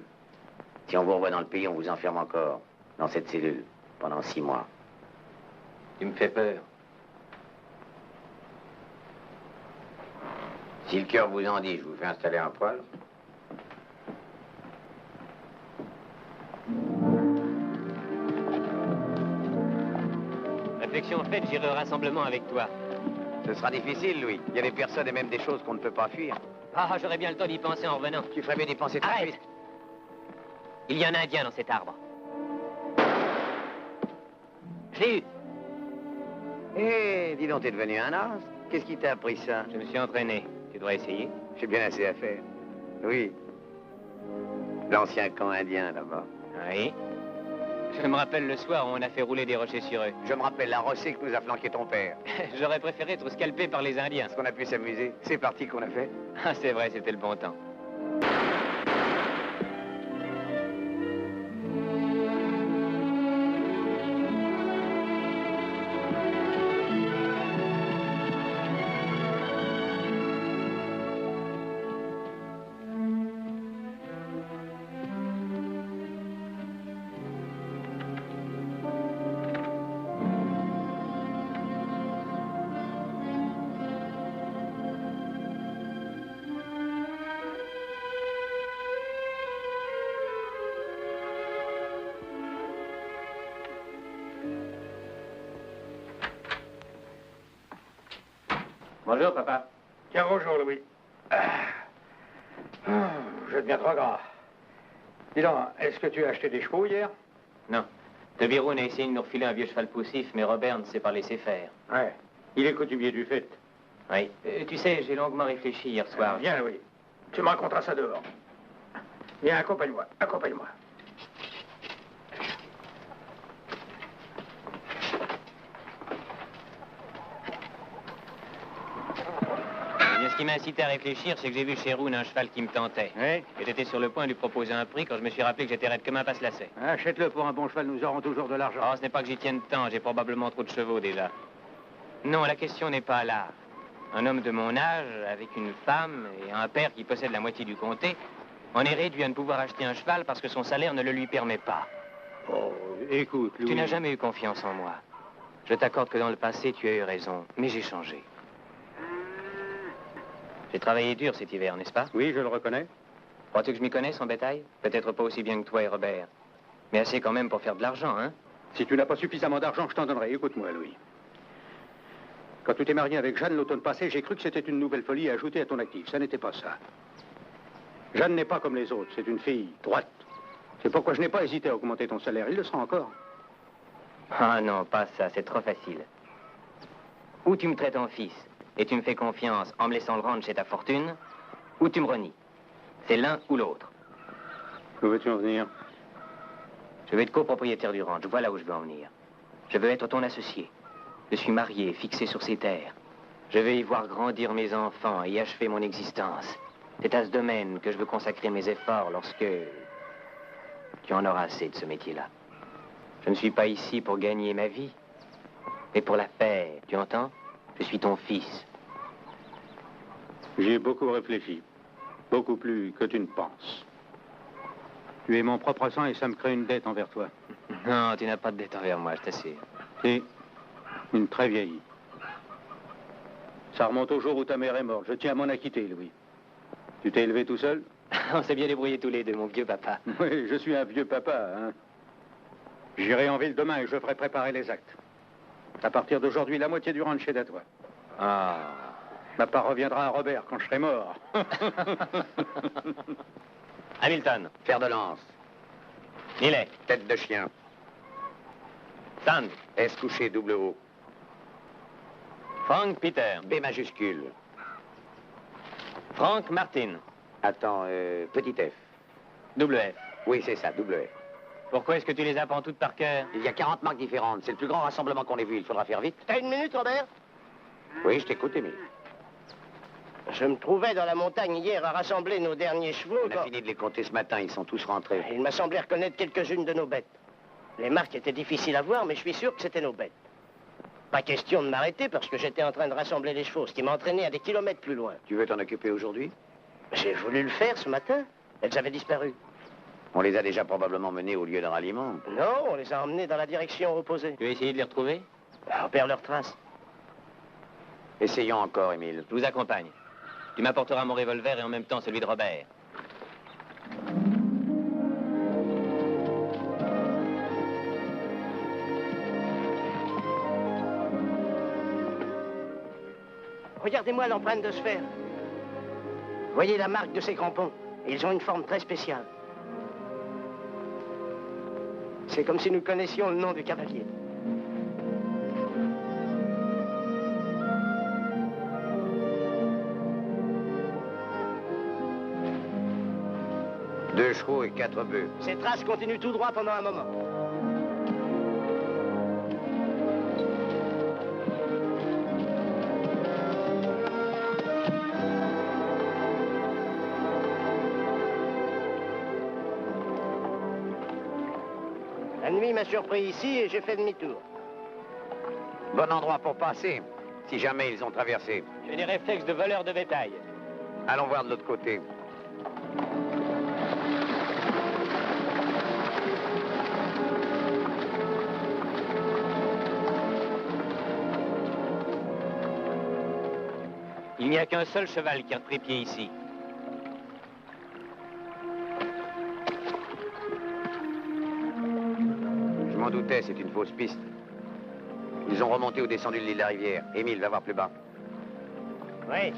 Si on vous revoit dans le pays, on vous enferme encore, dans cette cellule, pendant 6 mois. Tu me fais peur. Si le cœur vous en dit, je vous fais installer un poêle. Réflexion faite, j'irai au rassemblement avec toi. Ce sera difficile, Louis. Il y a des personnes et même des choses qu'on ne peut pas fuir. Ah, j'aurais bien le temps d'y penser en revenant. Tu ferais mieux d'y penser tout de suite. Il y a un Indien dans cet arbre. Je l'ai eu. Eh, dis donc, t'es devenu un as. Qu'est-ce qui t'a appris ça? Je me suis entraîné. Tu devrais essayer. J'ai bien assez à faire. Oui. L'ancien camp indien, là-bas. Oui. Je me rappelle le soir où on a fait rouler des rochers sur eux. Je me rappelle la rossée que nous a flanqué ton père. J'aurais préféré être scalpé par les Indiens. Est-ce qu'on a pu s'amuser? C'est parti qu'on a fait. Ah, c'est vrai, c'était le bon temps. Bonjour, papa. Tiens, bonjour, Louis. Je deviens trop grand. Dis donc, est-ce que tu as acheté des chevaux hier? Non. De Biroun a essayé de nous refiler un vieux cheval poussif, mais Robert ne s'est pas laissé faire. Ouais. Il est coutumier du fait. Oui. Tu sais, j'ai longuement réfléchi hier soir. Viens, Louis. Tu me raconteras ça dehors. Viens, accompagne-moi. Accompagne-moi. Ce qui m'a incité à réfléchir, c'est que j'ai vu chez Roun un cheval qui me tentait. Oui. Et j'étais sur le point de lui proposer un prix quand je me suis rappelé que j'étais raide comme un passe-lacet. Achète-le pour un bon cheval, nous aurons toujours de l'argent. Oh, ce n'est pas que j'y tienne tant, j'ai probablement trop de chevaux déjà. Non, la question n'est pas là. Un homme de mon âge, avec une femme et un père qui possède la moitié du comté, en est réduit à ne pouvoir acheter un cheval parce que son salaire ne le lui permet pas. Oh, écoute, Louis. Tu n'as jamais eu confiance en moi. Je t'accorde que dans le passé, tu as eu raison, mais j'ai changé. J'ai travaillé dur cet hiver, n'est-ce pas? Oui, je le reconnais. Crois-tu que je m'y connaisse en bétail? Peut-être pas aussi bien que toi et Robert. Mais assez quand même pour faire de l'argent, hein? Si tu n'as pas suffisamment d'argent, je t'en donnerai. Écoute-moi, Louis. Quand tu t'es marié avec Jeanne l'automne passé, j'ai cru que c'était une nouvelle folie à ajouter à ton actif. Ça n'était pas ça. Jeanne n'est pas comme les autres. C'est une fille droite. C'est pourquoi je n'ai pas hésité à augmenter ton salaire. Il le sera encore. Ah non, pas ça. C'est trop facile. Ou tu me traites en fils et tu me fais confiance en me laissant le rendre chez ta fortune, ou tu me renies. C'est l'un ou l'autre. Où veux-tu en venir? Je veux être copropriétaire du ranch. Voilà où je veux en venir. Je veux être ton associé. Je suis marié, fixé sur ces terres. Je veux y voir grandir mes enfants et y achever mon existence. C'est à ce domaine que je veux consacrer mes efforts lorsque tu en auras assez de ce métier-là. Je ne suis pas ici pour gagner ma vie, mais pour la faire. Tu entends? Je suis ton fils. J'y ai beaucoup réfléchi. Beaucoup plus que tu ne penses. Tu es mon propre sang et ça me crée une dette envers toi. Non, tu n'as pas de dette envers moi, je t'assure. Si, une très vieille. Ça remonte au jour où ta mère est morte. Je tiens à m'en acquitter, Louis. Tu t'es élevé tout seul? On s'est bien débrouillés tous les deux, mon vieux papa. Oui, je suis un vieux papa, hein. J'irai en ville demain et je ferai préparer les actes. À partir d'aujourd'hui, la moitié du ranch est à toi. Ah. Ma part reviendra à Robert quand je serai mort. Hamilton. Fer de lance. Millet. Tête de chien. Sand. S couché double O. Frank Peter. B majuscule. Frank Martin. Attends, petit F. Double F. Oui, c'est ça, double F. Pourquoi est-ce que tu les apprends toutes par cœur? Il y a 40 marques différentes. C'est le plus grand rassemblement qu'on ait vu. Il faudra faire vite. T'as une minute, Robert? Oui, je t'écoute, Émile. Je me trouvais dans la montagne hier à rassembler nos derniers chevaux. On a fini de les compter ce matin. Ils sont tous rentrés. Il m'a semblé reconnaître quelques-unes de nos bêtes. Les marques étaient difficiles à voir, mais je suis sûr que c'était nos bêtes. Pas question de m'arrêter parce que j'étais en train de rassembler les chevaux, ce qui m'a entraîné à des kilomètres plus loin. Tu veux t'en occuper aujourd'hui? J'ai voulu le faire ce matin. Elles avaient disparu. On les a déjà probablement menés au lieu de ralliement. Non, on les a emmenés dans la direction opposée. Tu veux essayer de les retrouver? On perd leurs traces. Essayons encore, Émile. Je vous accompagne. Tu m'apporteras mon revolver et en même temps celui de Robert. Regardez-moi l'empreinte de sphère. Voyez la marque de ces crampons. Ils ont une forme très spéciale. C'est comme si nous connaissions le nom du cavalier. Deux chevaux et 4 bœufs. Ces traces continuent tout droit pendant un moment. La nuit m'a surpris ici et j'ai fait demi-tour. Bon endroit pour passer, si jamais ils ont traversé. J'ai des réflexes de voleur de bétail. Allons voir de l'autre côté. Il n'y a qu'un seul cheval qui a repris pied ici. Je m'en doutais, c'est une fausse piste. Ils ont remonté ou descendu le lit de la rivière. Émile, va voir plus bas. Oui.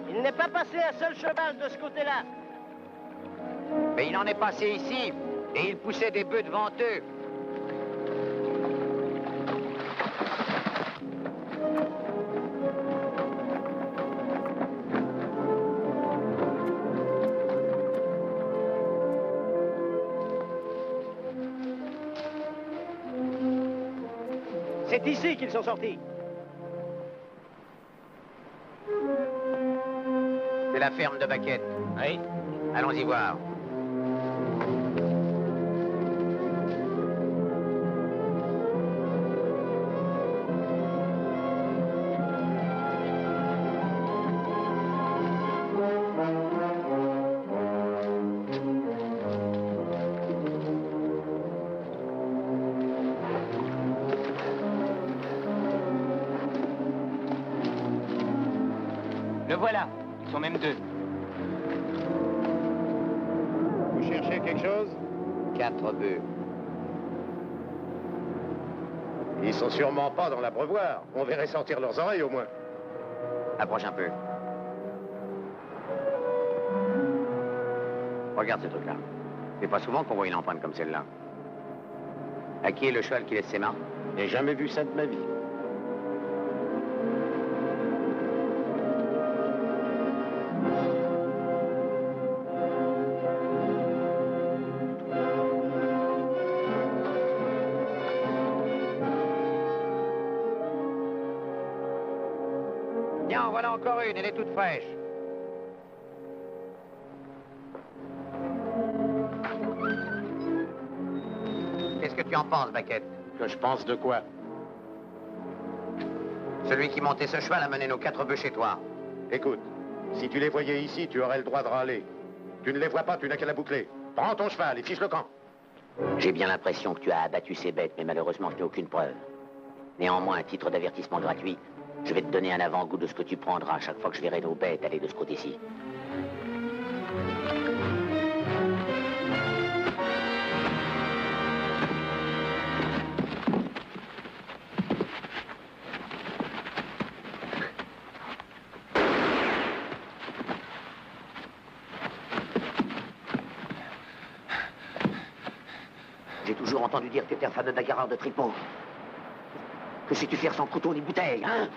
Il n'est pas passé un seul cheval de ce côté-là. Mais il en est passé ici, et il poussait des bœufs devant eux. C'est ici qu'ils sont sortis. C'est la ferme de Baquette. Oui. Allons-y voir. Le voilà. Ils sont même deux. Vous cherchez quelque chose? 4 bœufs. Ils sont sûrement pas dans l'abreuvoir. On verrait sortir leurs oreilles au moins. Approche un peu. Regarde ce truc-là. C'est pas souvent qu'on voit une empreinte comme celle-là. À qui est le cheval qui laisse ses marques? J'ai jamais vu ça de ma vie. Tiens, en voilà encore une, elle est toute fraîche. tu en penses, Baquette? Que je pense de quoi? Celui qui montait ce cheval a mené nos 4 bœufs chez toi. Écoute, si tu les voyais ici, tu aurais le droit de râler. Tu ne les vois pas, tu n'as qu'à la boucler. Prends ton cheval et fiche le camp. J'ai bien l'impression que tu as abattu ces bêtes, mais malheureusement, je n'ai aucune preuve. Néanmoins, à titre d'avertissement gratuit, je vais te donner un avant-goût de ce que tu prendras chaque fois que je verrai nos bêtes aller de ce côté-ci. J'ai toujours entendu dire que tu étais un fameux bagarreur de tripot. Que sais-tu faire sans couteau ni bouteille, hein?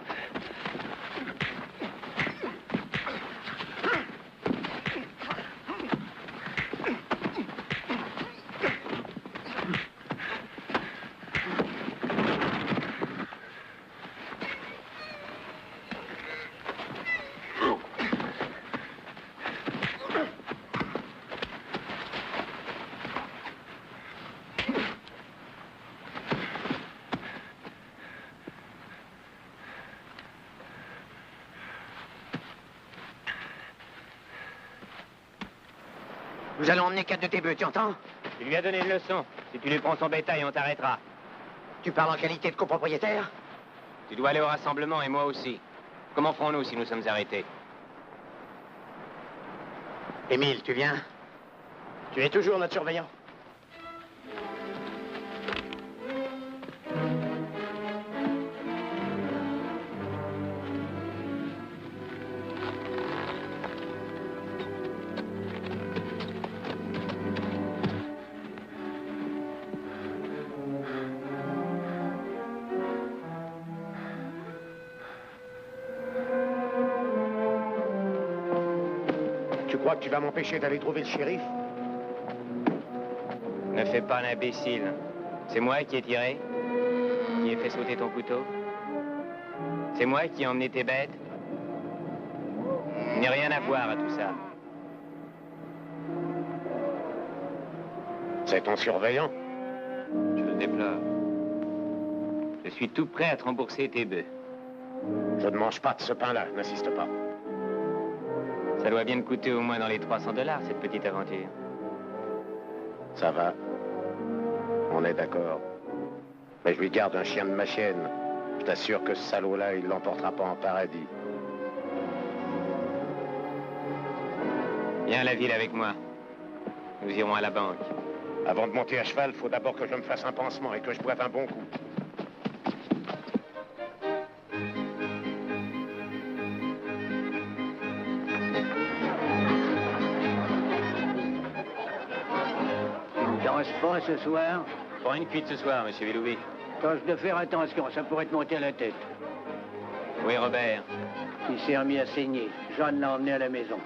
Nous allons emmener 4 de tes bœufs, tu entends? Tu lui as donné une leçon. Si tu lui prends son bétail, on t'arrêtera. Tu parles en qualité de copropriétaire? Tu dois aller au rassemblement et moi aussi. Comment ferons-nous si nous sommes arrêtés? Émile, tu viens? Tu es toujours notre surveillant. Tu crois que tu vas m'empêcher d'aller trouver le shérif? Ne fais pas l'imbécile. C'est moi qui ai tiré, qui ai fait sauter ton couteau. C'est moi qui ai emmené tes bêtes. Il n'y a rien à voir à tout ça. C'est ton surveillant? Je le déplore. Je suis tout prêt à te rembourser tes bœufs. Je ne mange pas de ce pain-là, n'insiste pas. Ça doit bien te coûter au moins dans les $300, cette petite aventure. Ça va. On est d'accord. Mais je lui garde un chien de ma chienne. Je t'assure que ce salaud-là, il l'emportera pas en paradis. Viens à la ville avec moi. Nous irons à la banque. Avant de monter à cheval, faut d'abord que je me fasse un pansement et que je boive un bon coup. Pas ce soir. Pas une cuite ce soir, monsieur Villoubi. Tâche de faire attention, ça pourrait te monter à la tête. Oui, Robert. Il s'est remis à saigner. Jeanne l'a emmené à la maison.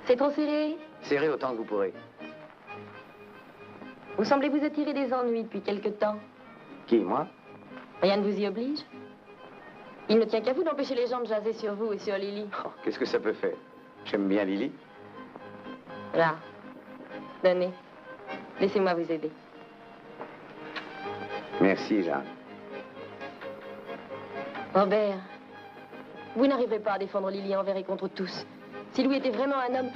C'est trop serré? Serrez autant que vous pourrez. Vous semblez vous attirer des ennuis depuis quelque temps. Qui, moi? Rien ne vous y oblige. Il ne tient qu'à vous d'empêcher les gens de jaser sur vous et sur Lily. Oh, qu'est-ce que ça peut faire? J'aime bien Lily. Là. Donnez. Laissez-moi vous aider. Merci, Jeanne. Robert, vous n'arriverez pas à défendre Lily envers et contre tous. Si Louis était vraiment un homme...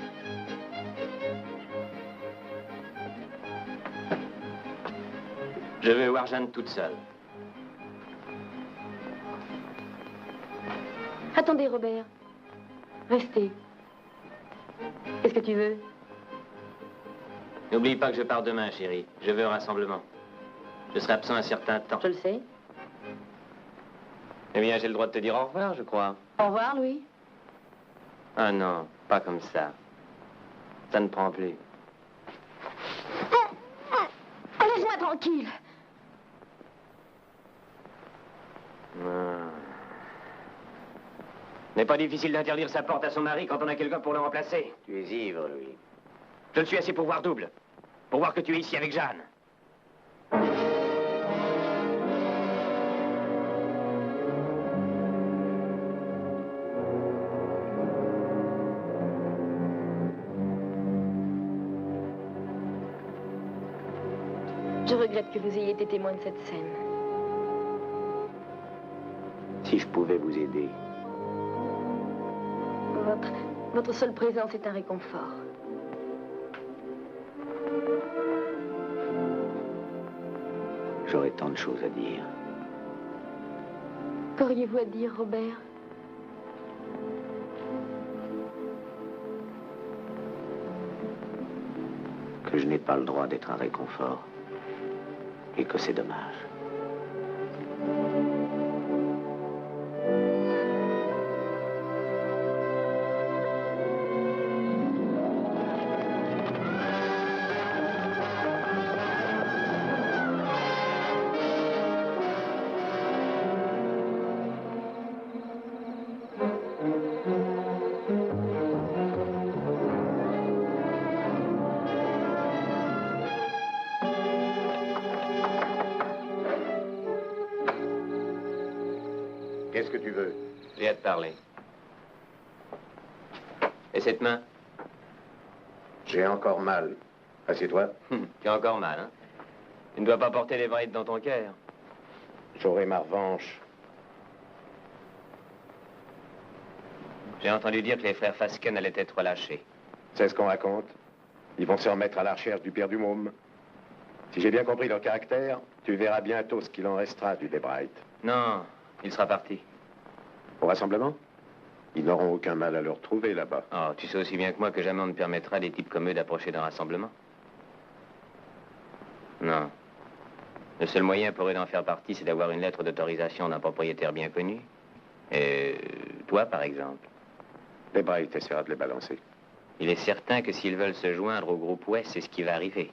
Je veux voir Jeanne toute seule. Attendez, Robert. Restez. Qu'est-ce que tu veux? N'oublie pas que je pars demain, chérie. Je veux un rassemblement. Je serai absent un certain temps. Je le sais. Eh bien, j'ai le droit de te dire au revoir, je crois. Au revoir, Louis. Ah non, pas comme ça. Ça ne prend plus. Laisse-moi tranquille. N'est pas difficile d'interdire sa porte à son mari quand on a quelqu'un pour le remplacer. Tu es ivre, Louis. Je ne suis assez pour voir double. Pour voir que tu es ici avec Jeanne. Je regrette que vous ayez été témoin de cette scène. Si je pouvais vous aider. Votre seule présence est un réconfort. J'aurais tant de choses à dire. Qu'auriez-vous à dire, Robert? Que je n'ai pas le droit d'être un réconfort. Et que c'est dommage. Qu'est-ce que tu veux? J'ai à te parler. Et cette main? J'ai encore mal. Assieds-toi. Tu as encore mal, hein? Tu ne dois pas porter les brides dans ton cœur. J'aurai ma revanche. J'ai entendu dire que les frères Fasken allaient être relâchés. C'est ce qu'on raconte. Ils vont se remettre à la recherche du père du môme. Si j'ai bien compris leur caractère, tu verras bientôt ce qu'il en restera du Debright. Non, il sera parti. Au rassemblement? Ils n'auront aucun mal à le retrouver là-bas. Oh, tu sais aussi bien que moi que jamais on ne permettra à des types comme eux d'approcher d'un rassemblement. Non. Le seul moyen pour eux d'en faire partie, c'est d'avoir une lettre d'autorisation d'un propriétaire bien connu. Et toi, par exemple. Debright essaiera de les balancer. Il est certain que s'ils veulent se joindre au groupe Ouest, c'est ce qui va arriver.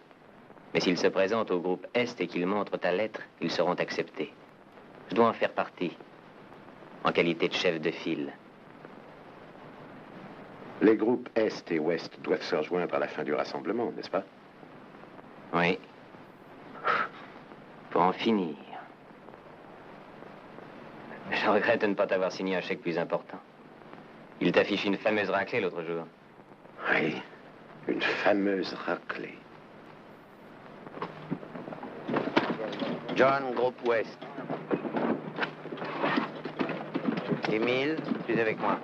Mais s'ils se présentent au groupe Est et qu'ils montrent ta lettre, ils seront acceptés. Je dois en faire partie, en qualité de chef de file. Les groupes Est et Ouest doivent se rejoindre à la fin du rassemblement, n'est-ce pas? Oui. Pour en finir. Je regrette de ne pas t'avoir signé un chèque plus important. Il t'affiche une fameuse raclée l'autre jour. Oui, une fameuse raclée. John, groupe Ouest. Émile, tu es avec moi.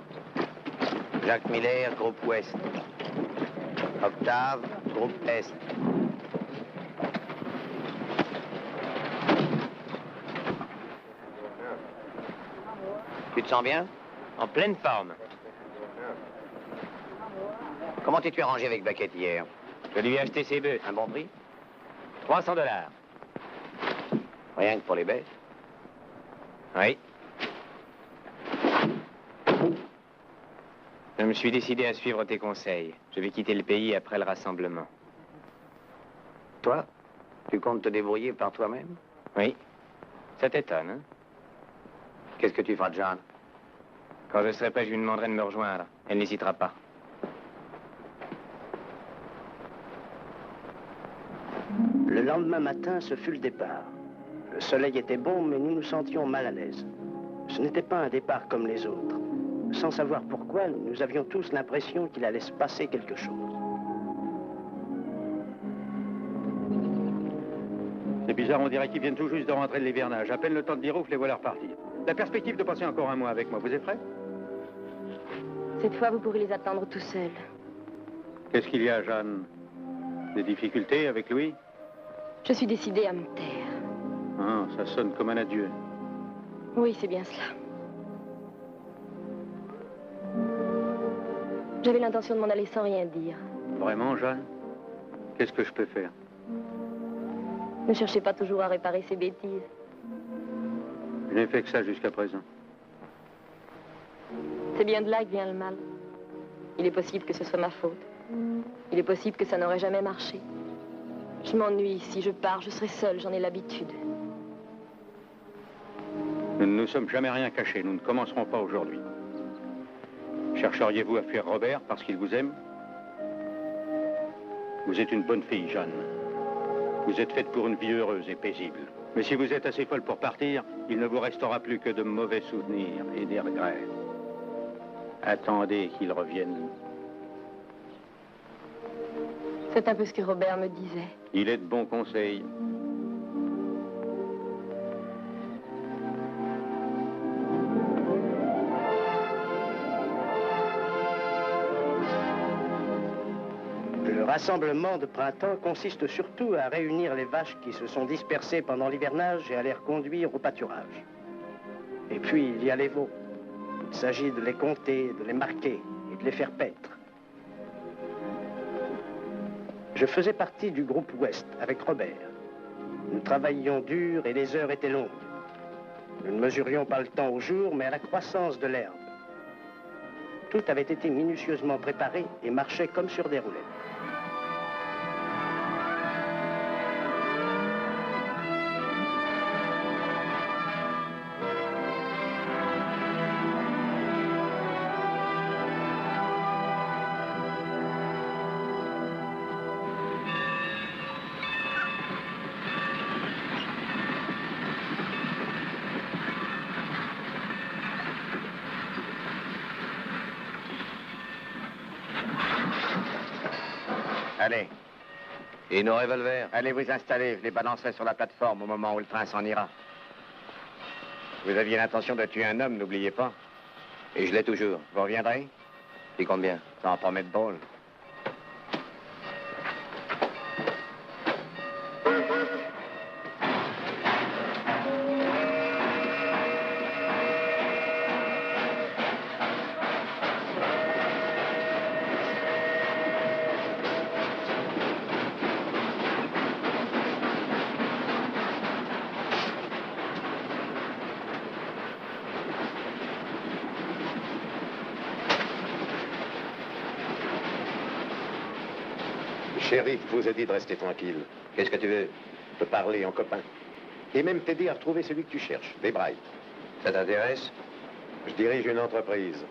Jacques Miller, groupe Ouest. Octave, groupe Est. Tu te sens bien? En pleine forme. Comment t'es-tu arrangé avec Baquette hier? Je lui ai acheté ses bœufs. Un bon prix? $300. Rien que pour les bêtes? Oui. Je me suis décidé à suivre tes conseils. Je vais quitter le pays après le rassemblement. Toi? Tu comptes te débrouiller par toi-même? Oui. Ça t'étonne, hein? Qu'est-ce que tu feras de Jeanne? Quand je serai prêt, je lui demanderai de me rejoindre. Elle n'hésitera pas. Le lendemain matin, ce fut le départ. Le soleil était bon, mais nous nous sentions mal à l'aise. Ce n'était pas un départ comme les autres. Sans savoir pourquoi, nous avions tous l'impression qu'il allait se passer quelque chose. C'est bizarre, on dirait qu'ils viennent tout juste de rentrer de l'hivernage. À peine le temps de dire ouf, les voilà repartis. La perspective de passer encore un mois avec moi, vous êtes prêts? Cette fois, vous pourrez les attendre tout seuls. Qu'est-ce qu'il y a, Jeanne? Des difficultés avec Louis? Je suis décidée à me taire. Ah, ça sonne comme un adieu. Oui, c'est bien cela. J'avais l'intention de m'en aller sans rien dire. Vraiment, Jeanne? Qu'est-ce que je peux faire? Ne cherchez pas toujours à réparer ces bêtises. Je n'ai fait que ça jusqu'à présent. C'est bien de là que vient le mal. Il est possible que ce soit ma faute. Il est possible que ça n'aurait jamais marché. Je m'ennuie. Si je pars, je serai seule. J'en ai l'habitude. Nous ne nous sommes jamais rien cachés. Nous ne commencerons pas aujourd'hui. Chercheriez-vous à fuir Robert parce qu'il vous aime? Vous êtes une bonne fille, Jeanne. Vous êtes faite pour une vie heureuse et paisible. Mais si vous êtes assez folle pour partir, il ne vous restera plus que de mauvais souvenirs et des regrets. Attendez qu'il revienne. C'est un peu ce que Robert me disait. Il est de bons conseils. Le rassemblement de printemps consiste surtout à réunir les vaches qui se sont dispersées pendant l'hivernage et à les reconduire au pâturage. Et puis, il y a les veaux. Il s'agit de les compter, de les marquer et de les faire paître. Je faisais partie du groupe Ouest avec Robert. Nous travaillions dur et les heures étaient longues. Nous ne mesurions pas le temps au jour, mais à la croissance de l'herbe. Tout avait été minutieusement préparé et marchait comme sur des roulettes. Allez. Et nos revolvers? Allez vous installer, je les balancerai sur la plateforme au moment où le train s'en ira. Vous aviez l'intention de tuer un homme, n'oubliez pas. Et je l'ai toujours. Vous reviendrez? Et combien? Ça en promet de drôle. Shérif vous a dit de rester tranquille. Qu'est-ce que tu veux? De parler en copain. Et même t'aider à retrouver celui que tu cherches, des Bright. Ça t'intéresse? Je dirige une entreprise.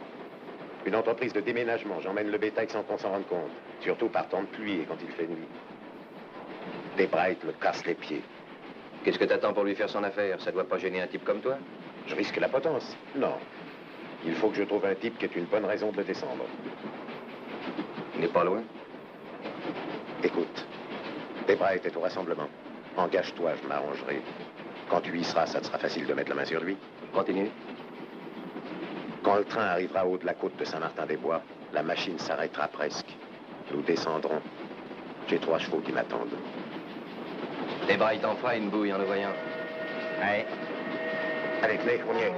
Une entreprise de déménagement. J'emmène le bétail sans qu'on s'en rende compte. Surtout par temps de pluie et quand il fait nuit. Des Bright le casse les pieds. Qu'est-ce que t'attends pour lui faire son affaire? Ça doit pas gêner un type comme toi? Je risque la potence. Non. Il faut que je trouve un type qui ait une bonne raison de le descendre. Il n'est pas loin. Écoute, Debra était au rassemblement. Engage-toi, je m'arrangerai. Quand tu y seras, ça te sera facile de mettre la main sur lui. Continue. Quand le train arrivera au haut de la côte de Saint-Martin-des-Bois, la machine s'arrêtera presque. Nous descendrons. J'ai 3 chevaux qui m'attendent. Debra, il t'en fera une bouille en le voyant. Ouais. Allez, clé, on y est.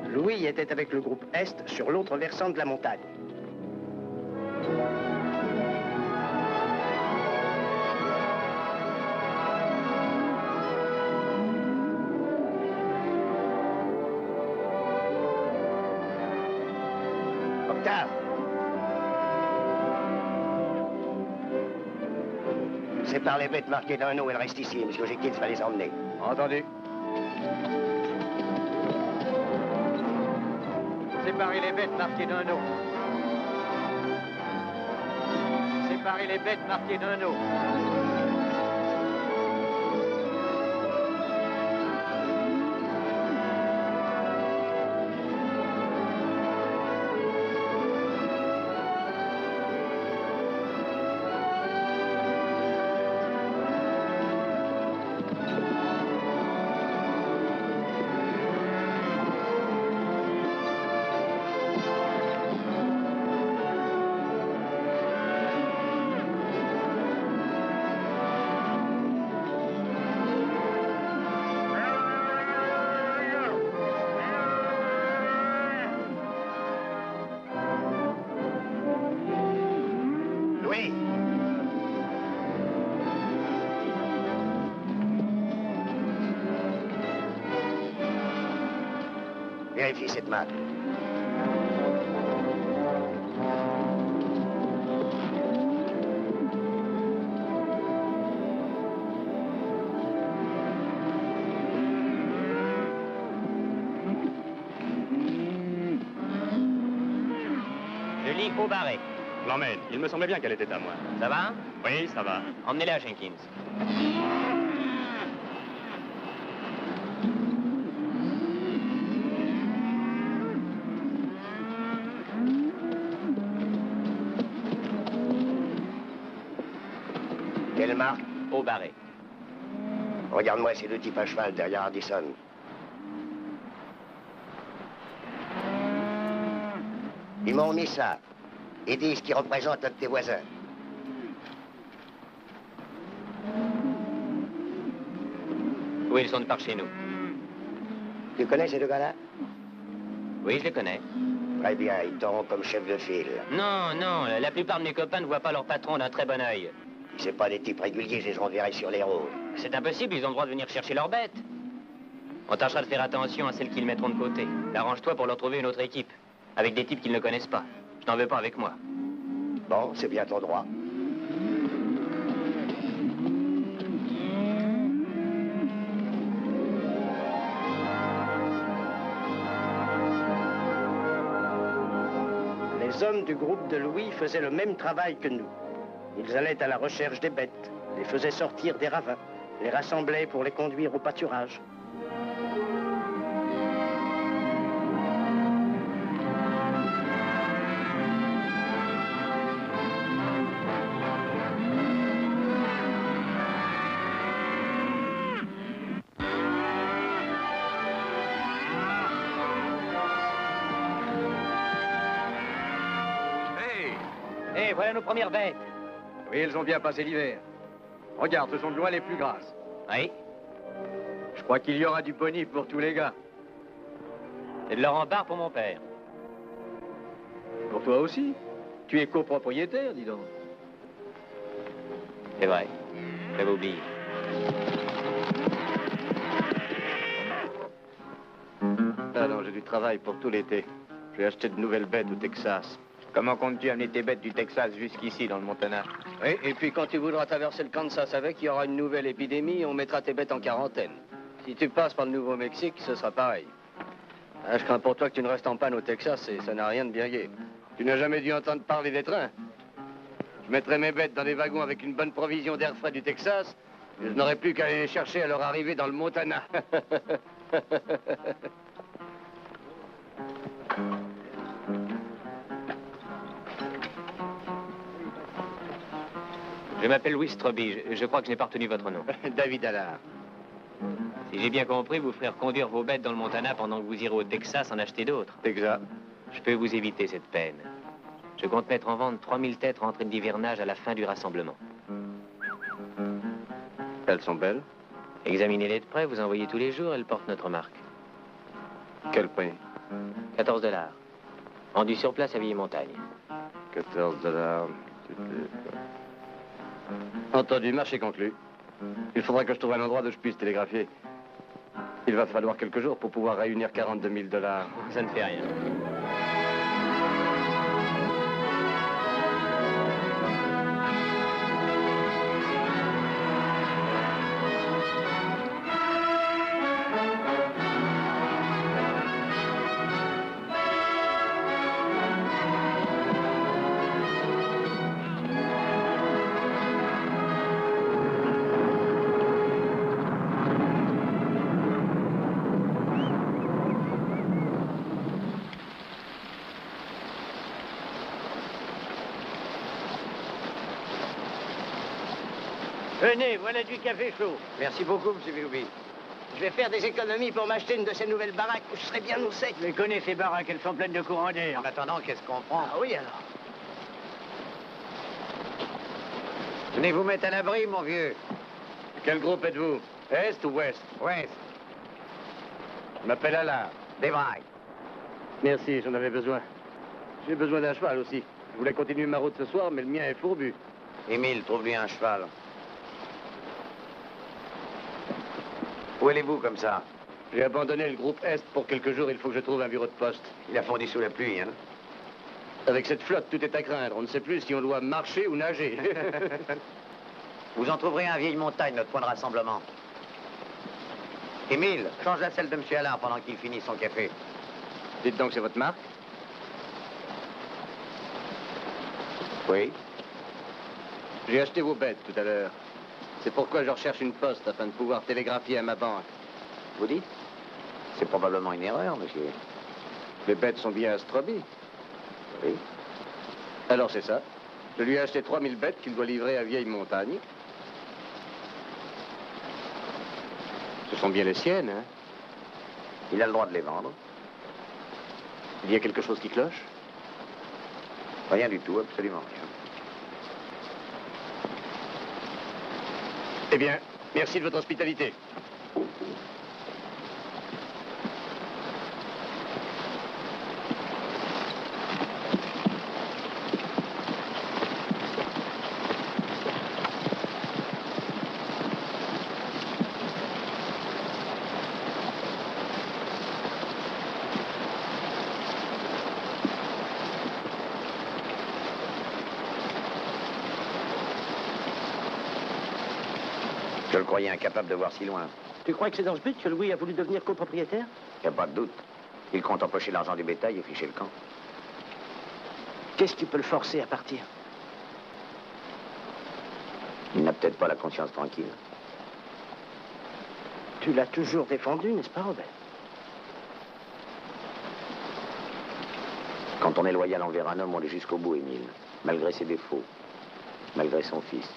Louis était avec le groupe Est sur l'autre versant de la montagne. Octave. Sépare les bêtes marquées d'un eau, elles restent ici. Monsieur Jekyll va les emmener. Entendu. Séparez les bêtes marquées d'un eau. Séparez les bêtes marquées d'un eau. Vérifie cette main. Je lis au barré. L'emmène. Il me semblait bien qu'elle était à moi. Ça va? Oui, ça va. Emmenez-la, Jenkins. Quelle marque? Au barré. Regarde-moi ces deux types à cheval derrière Hardison. Ils m'ont mis ça. Ils disent qu'ils représentent un de tes voisins. Oui, ils sont de par chez nous. Tu connais ces deux gars-là? Oui, je les connais. Très bien, ils t'auront comme chef de file. Non, non, la plupart de mes copains ne voient pas leur patron d'un très bon œil. Si c'est pas des types réguliers, je les enverrai sur les routes. C'est impossible, ils ont le droit de venir chercher leurs bêtes. On tâchera de faire attention à celles qu'ils mettront de côté. Arrange-toi pour leur trouver une autre équipe, avec des types qu'ils ne connaissent pas. Je n'en veux pas avec moi. Bon, c'est bien ton droit. Les hommes du groupe de Louis faisaient le même travail que nous. Ils allaient à la recherche des bêtes, les faisaient sortir des ravins, les rassemblaient pour les conduire au pâturage. Hé, voilà nos premières bêtes. Oui, elles ont bien passé l'hiver. Regarde, ce sont de loin les plus grasses. Oui. Je crois qu'il y aura du bonif pour tous les gars. Et de leur embarque pour mon père. Pour toi aussi. Tu es copropriétaire, dis donc. C'est vrai. J'avais oublié. Ah non, j'ai du travail pour tout l'été. Je vais acheter de nouvelles bêtes au Texas. Comment comptes-tu amener tes bêtes du Texas jusqu'ici, dans le Montana? Oui, et puis quand tu voudras traverser le Kansas avec, il y aura une nouvelle épidémie et on mettra tes bêtes en quarantaine. Si tu passes par le Nouveau-Mexique, ce sera pareil. Ah, je crains pour toi que tu ne restes en panne au Texas et ça n'a rien de bien gai. Tu n'as jamais dû entendre parler des trains? Je mettrai mes bêtes dans des wagons avec une bonne provision d'air frais du Texas et je n'aurai plus qu'à aller les chercher à leur arrivée dans le Montana. Je m'appelle Louis Stroby. Je crois que je n'ai pas retenu votre nom. David Allard. Si j'ai bien compris, vous ferez reconduire vos bêtes dans le Montana pendant que vous irez au Texas en acheter d'autres. Exact. Je peux vous éviter cette peine. Je compte mettre en vente 3000 têtes rentrées d'hivernage à la fin du rassemblement. Elles sont belles. Examinez-les de près, vous en voyez tous les jours, elles portent notre marque. Quel prix? 14 $. Vendu sur place à Vieille-Montagne. 14 $. Entendu, marché conclu. Il faudra que je trouve un endroit où je puisse télégraphier. Il va falloir quelques jours pour pouvoir réunir 42 000 $. Ça ne fait rien. Venez, voilà du café chaud. Merci beaucoup, M. Willoughby. Je vais faire des économies pour m'acheter une de ces nouvelles baraques où je serai bien au sec. Je les connais, ces baraques, elles sont pleines de courant d'air. En attendant, qu'est-ce qu'on prend? Ah oui, alors. Venez vous mettre à l'abri, mon vieux. Quel groupe êtes-vous? Est ou ouest? Ouest. Je m'appelle Allard. Des brailles. Merci, j'en avais besoin. J'ai besoin d'un cheval aussi. Je voulais continuer ma route ce soir, mais le mien est fourbu. Émile, trouve-lui un cheval. Où allez-vous comme ça? J'ai abandonné le groupe Est pour quelques jours, il faut que je trouve un bureau de poste. Il a fondu sous la pluie, hein? Avec cette flotte, tout est à craindre. On ne sait plus si on doit marcher ou nager. Vous en trouverez un vieille montagne, notre point de rassemblement. Émile, change la selle de M. Allard pendant qu'il finit son café. Dites donc, c'est votre marque? Oui. J'ai acheté vos bêtes tout à l'heure. C'est pourquoi je recherche une poste afin de pouvoir télégraphier à ma banque. Vous dites? C'est probablement une erreur, monsieur. Les bêtes sont bien à Stroby. Oui. Alors c'est ça. Je lui ai acheté 3000 bêtes qu'il doit livrer à Vieille Montagne. Ce sont bien les siennes, hein? Il a le droit de les vendre. Il y a quelque chose qui cloche? Rien du tout, absolument rien. Eh bien, merci de votre hospitalité. Je le croyais incapable de voir si loin. Tu crois que c'est dans ce but que Louis a voulu devenir copropriétaire? Y a pas de doute. Il compte empocher l'argent du bétail et ficher le camp. Qu'est-ce qui peut le forcer à partir? Il n'a peut-être pas la conscience tranquille. Tu l'as toujours défendu, n'est-ce pas, Robert? Quand on est loyal envers un homme, on l'est jusqu'au bout, Émile. Malgré ses défauts. Malgré son fils.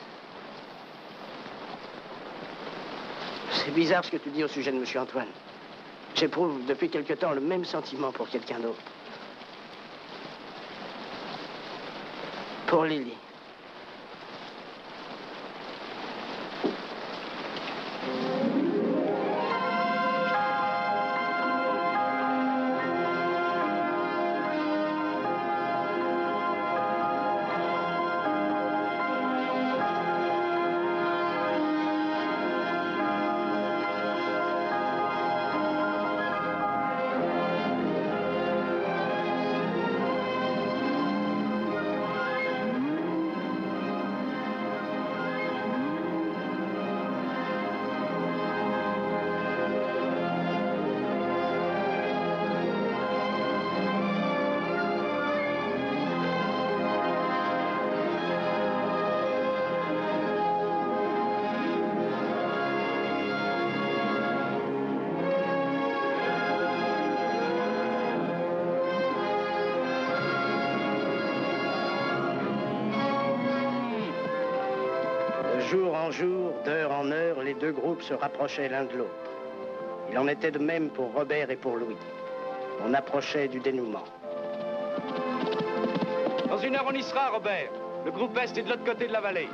C'est bizarre ce que tu dis au sujet de M. Antoine. J'éprouve depuis quelque temps le même sentiment pour quelqu'un d'autre. Pour Lily. Jour en jour, d'heure en heure, les deux groupes se rapprochaient l'un de l'autre. Il en était de même pour Robert et pour Louis. On approchait du dénouement. Dans une heure, on y sera, Robert. Le groupe Est est de l'autre côté de la vallée.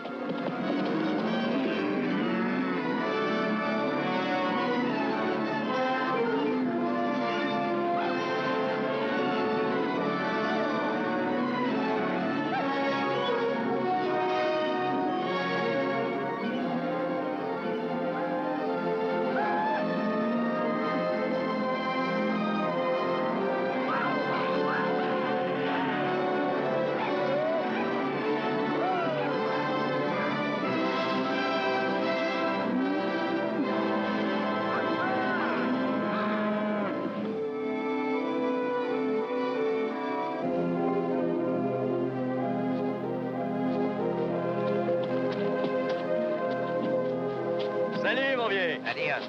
Salut, mon vieux. Adios.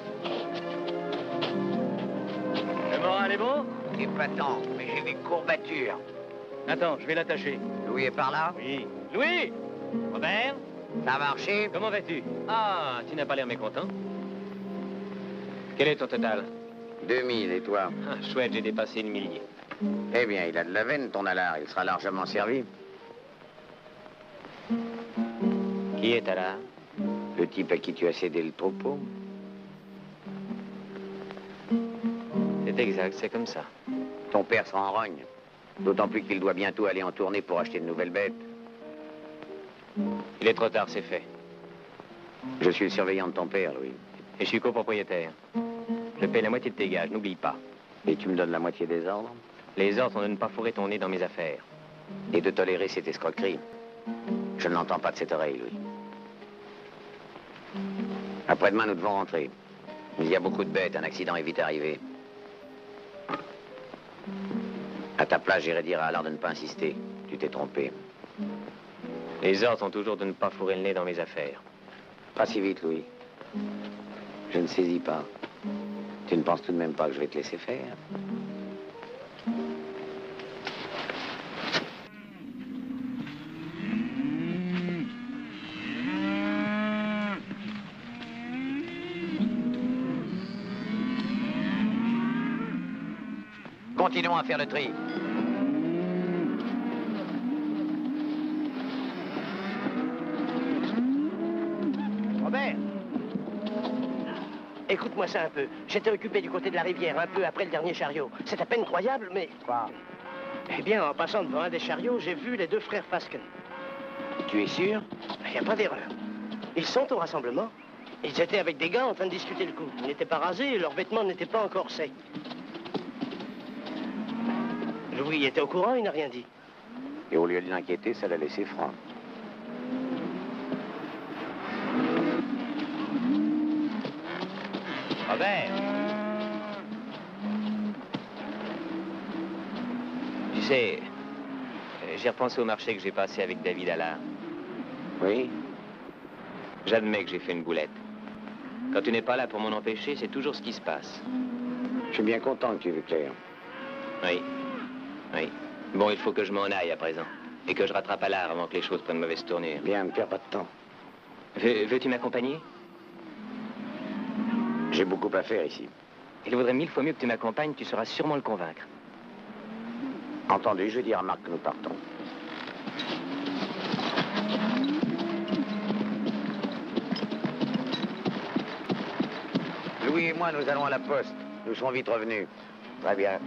Le moral est bon? Épatant, mais j'ai des courbatures. Attends, je vais l'attacher. Louis est par là? Oui. Louis! Robert? Ça a marché? Comment vas-tu? Ah, tu n'as pas l'air mécontent. Quel est ton total? 2000, et toi? Ah, chouette, j'ai dépassé le millier. Eh bien, il a de la veine, ton Allard. Il sera largement servi. Qui est Allard? Le type à qui tu as cédé le troupeau? C'est exact, c'est comme ça. Ton père sera en rogne. D'autant plus qu'il doit bientôt aller en tournée pour acheter de nouvelles bêtes. Il est trop tard, c'est fait. Je suis le surveillant de ton père, Louis. Et je suis copropriétaire. te paie la moitié de tes gages, n'oublie pas. Et tu me donnes la moitié des ordres? Les ordres sont de ne pas fourrer ton nez dans mes affaires. Et de tolérer cette escroquerie. Je ne l'entends pas de cette oreille, Louis. Après-demain, nous devons rentrer. Il y a beaucoup de bêtes, un accident est vite arrivé. À ta place, j'irai dire à Allard de ne pas insister. Tu t'es trompé. Les ordres sont toujours de ne pas fourrer le nez dans mes affaires. Pas si vite, Louis. Je ne saisis pas. Tu ne penses tout de même pas que je vais te laisser faire? Continuons à faire le tri. Robert, écoute-moi ça un peu. J'étais occupé du côté de la rivière, un peu après le dernier chariot. C'est à peine croyable, mais... Quoi? Eh bien, en passant devant un des chariots, j'ai vu les deux frères Fasken. Tu es sûr? Il n'y a pas d'erreur. Ils sont au rassemblement. Ils étaient avec des gars en train de discuter le coup. Ils n'étaient pas rasés et leurs vêtements n'étaient pas encore secs. Louis était au courant, il n'a rien dit. Et au lieu de l'inquiéter, ça l'a laissé franc. Robert! Tu sais, j'ai repensé au marché que j'ai passé avec David Allard. Oui? J'admets que j'ai fait une boulette. Quand tu n'es pas là pour m'en empêcher, c'est toujours ce qui se passe. Je suis bien content que tu aies vu clair. Oui. Oui. Bon, il faut que je m'en aille à présent. Et que je rattrape Allard avant que les choses prennent mauvaise tournure. Bien, ne perds pas de temps. Veux-tu m'accompagner? J'ai beaucoup à faire ici. Il vaudrait 1000 fois mieux que tu m'accompagnes, tu sauras sûrement le convaincre. Entendu, je vais dire à Marc que nous partons. Louis et moi, nous allons à la poste. Nous serons vite revenus. Très bien.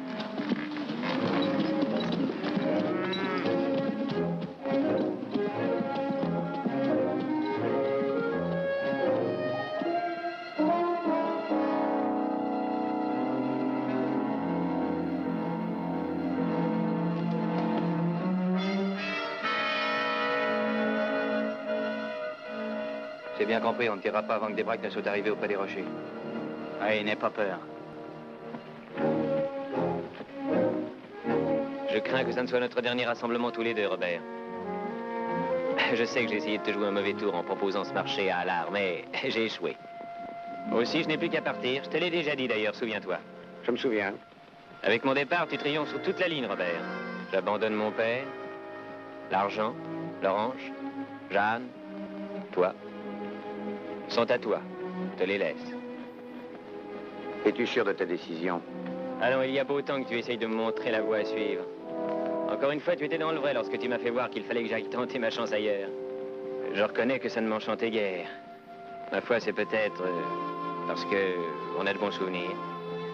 J'ai bien compris, on ne tirera pas avant que des braques ne soient arrivés auprès des rochers. Oui, n'aie pas peur. Je crains que ça ne soit notre dernier rassemblement tous les deux, Robert. Je sais que j'ai essayé de te jouer un mauvais tour en proposant ce marché à Allard, mais j'ai échoué. Aussi, je n'ai plus qu'à partir. Je te l'ai déjà dit d'ailleurs, souviens-toi. Je me souviens. Avec mon départ, tu triomphes sur toute la ligne, Robert. J'abandonne mon père, l'argent, l'orange, Jeanne, toi. Ils sont à toi. Je te les laisse. Es-tu sûr de ta décision? Allons, il y a beau temps que tu essayes de me montrer la voie à suivre. Encore une fois, tu étais dans le vrai lorsque tu m'as fait voir qu'il fallait que j'aille tenter ma chance ailleurs. Je reconnais que ça ne m'enchantait guère. Ma foi, c'est peut-être parce que on a de bons souvenirs.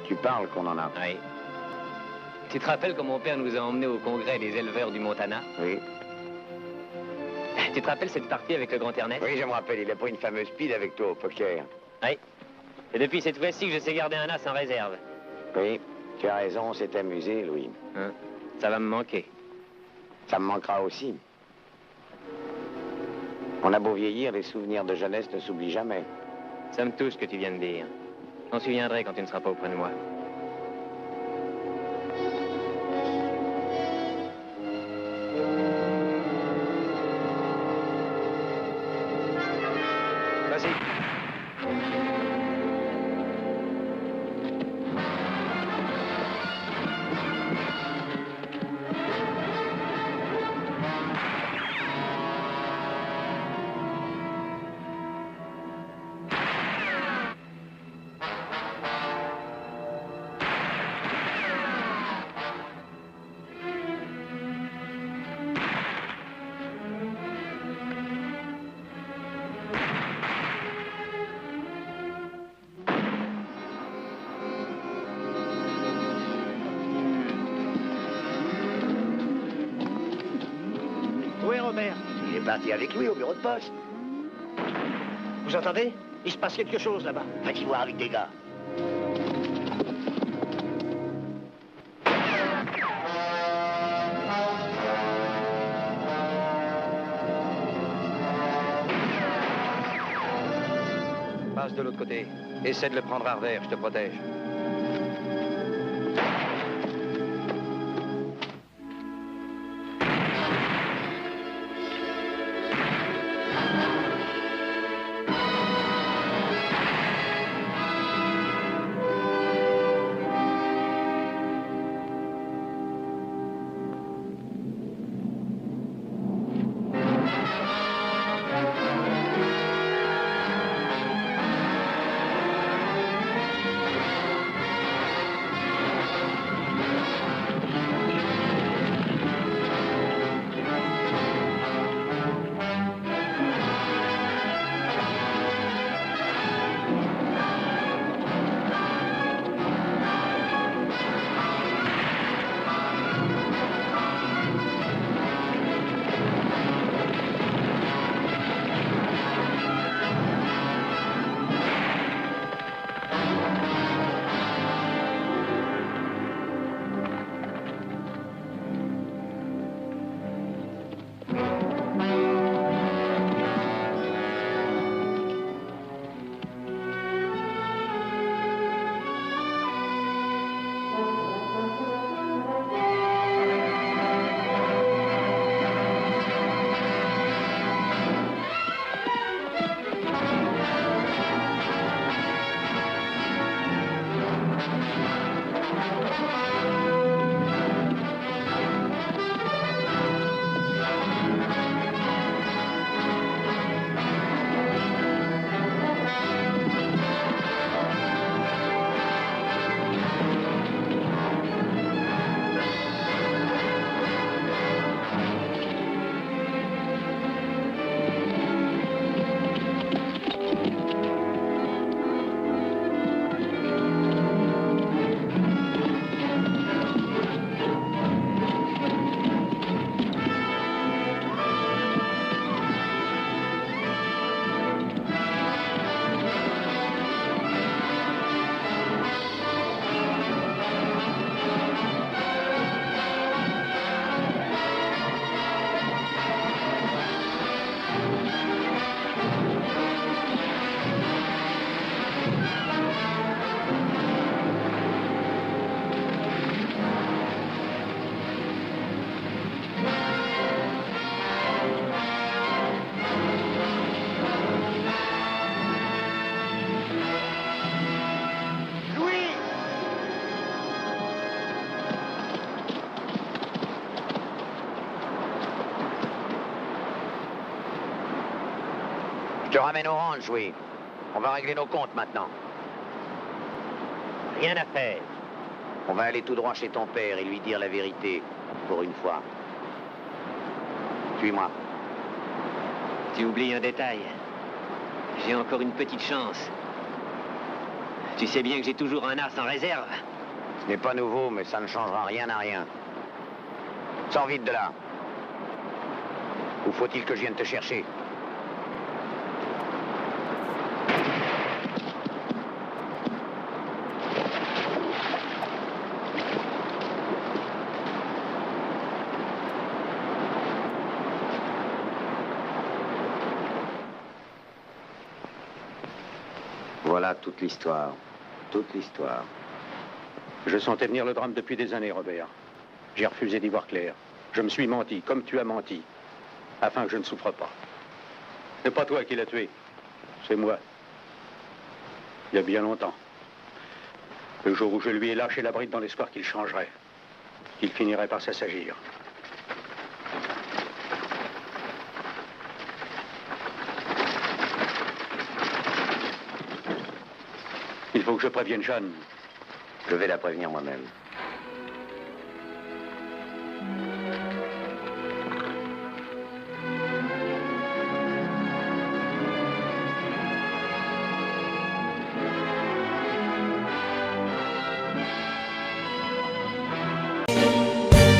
Tu parles qu'on en a. Oui. Tu te rappelles quand mon père nous a emmenés au congrès des éleveurs du Montana? Oui. Tu te rappelles cette partie avec le grand Ernest? Oui, je me rappelle. Il a pris une fameuse pile avec toi au poker. Oui. Et depuis cette fois-ci que je sais garder un as en réserve. Oui, tu as raison, on s'est amusé, Louis. Hein? Ça va me manquer. Ça me manquera aussi. On a beau vieillir, les souvenirs de jeunesse ne s'oublient jamais. Ça me touche ce que tu viens de dire. J'en souviendrai quand tu ne seras pas auprès de moi. Vas-y. Où est Robert? Il est parti avec lui au bureau de poste. Vous entendez? Il se passe quelque chose là-bas. Va-t-y voir avec des gars. passe de l'autre côté. Essaie de le prendre à revers, je te protège. Je te ramène au ranch, oui. On va régler nos comptes maintenant. Rien à faire. On va aller tout droit chez ton père et lui dire la vérité, pour une fois. Suis-moi. Tu oublies un détail. J'ai encore une petite chance. Tu sais bien que j'ai toujours un as en réserve. Ce n'est pas nouveau, mais ça ne changera rien à rien. Sors vite de là. Où faut-il que je vienne te chercher? Voilà toute l'histoire. Toute l'histoire. Je sentais venir le drame depuis des années, Robert. J'ai refusé d'y voir clair. Je me suis menti, comme tu as menti, afin que je ne souffre pas. C'est pas toi qui l'as tué, c'est moi. Il y a bien longtemps. Le jour où je lui ai lâché la bride dans l'espoir qu'il changerait, qu'il finirait par s'assagir. Il faut que je prévienne Jeanne. Je vais la prévenir moi-même.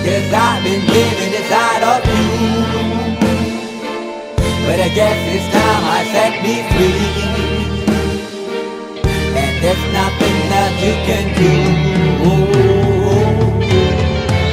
Yes, I've been living inside of you, but I guess it's time I set me free. There's nothing that you can do.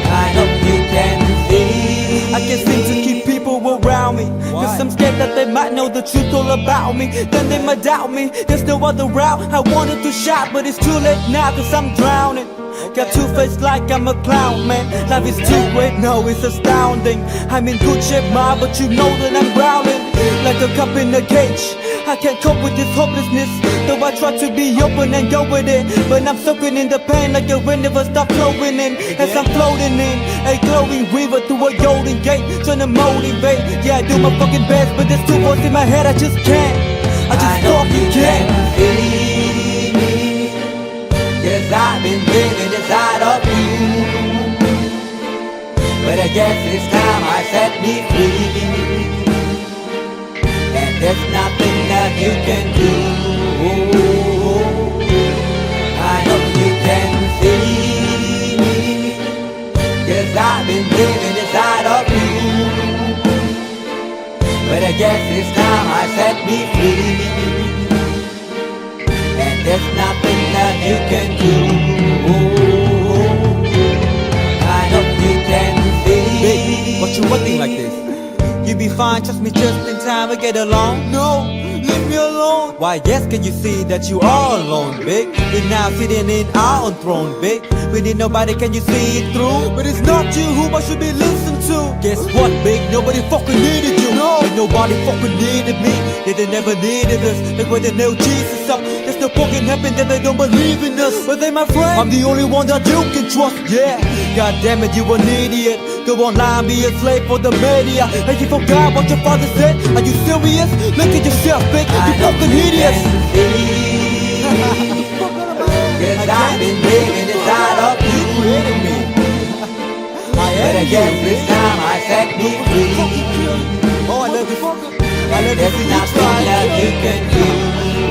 I hope you can see. I can't seem to keep people around me, cause I'm scared that they might know the truth all about me. Then they might doubt me. There's no other route. I wanted to shout, but it's too late now, cause I'm drowning. Got two-faced like I'm a clown, man. Life is too great, no, it's astounding. I'm in good shape, ma, but you know that I'm drowning like a cup in a cage. I can't cope with this hopelessness, though I try to be open and go with it. But I'm soaking in the pain like the wind never stop flowing in. As I'm floating in a glowing river through a golden gate, trying to motivate. Yeah, I do my fucking best, but there's two voices in my head, I just can't. I just fucking can't. Yes, I've been living inside of you, but I guess it's time I set me free. And there's nothing that you can do. I know you can see me, 'cause I've been living inside of you, but I guess it's time I set me free. And there's nothing that you can do. I know you can see. Baby, what you wanting like this? You be fine, trust me, just in time we get along. No, leave me alone. Why, yes, can you see that you are alone, big? We're now sitting in our own throne, big. We need nobody, can you see it through? But it's not you who I should be listening to. Guess what, big? Nobody fucking needed you. No, nobody fucking needed me. They never needed us. Like when they nailed Jesus up, there's no fucking heaven that they don't believe in us. But they my friend, I'm the only one that you can trust. Yeah, god damn it, you an idiot. Go online, be a slave for the media. And you forgot what your father said. Are you serious? Look at yourself, big. You fucking idiot. Cause I've been living inside of you. But I guess this time I set me free. Oh, I love you. There's nothing that you can do.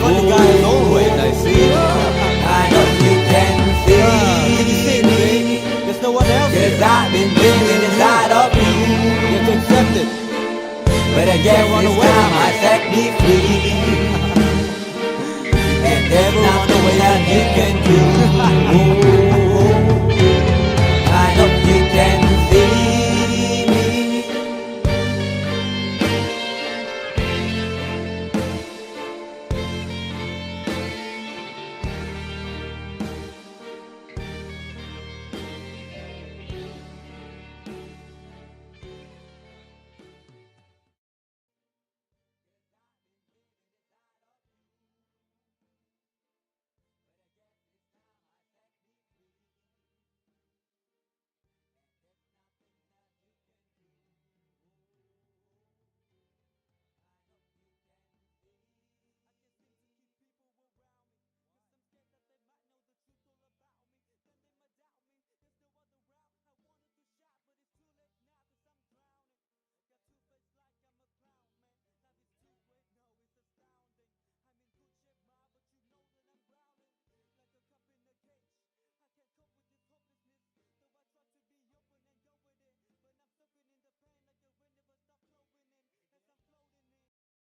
But the guy is always I see. I know you can see. Can you see me, baby? There's no one else. Cause I've been living inside of you. You have to accept it. But I guess this time I set me free. And there's nothing that you can do.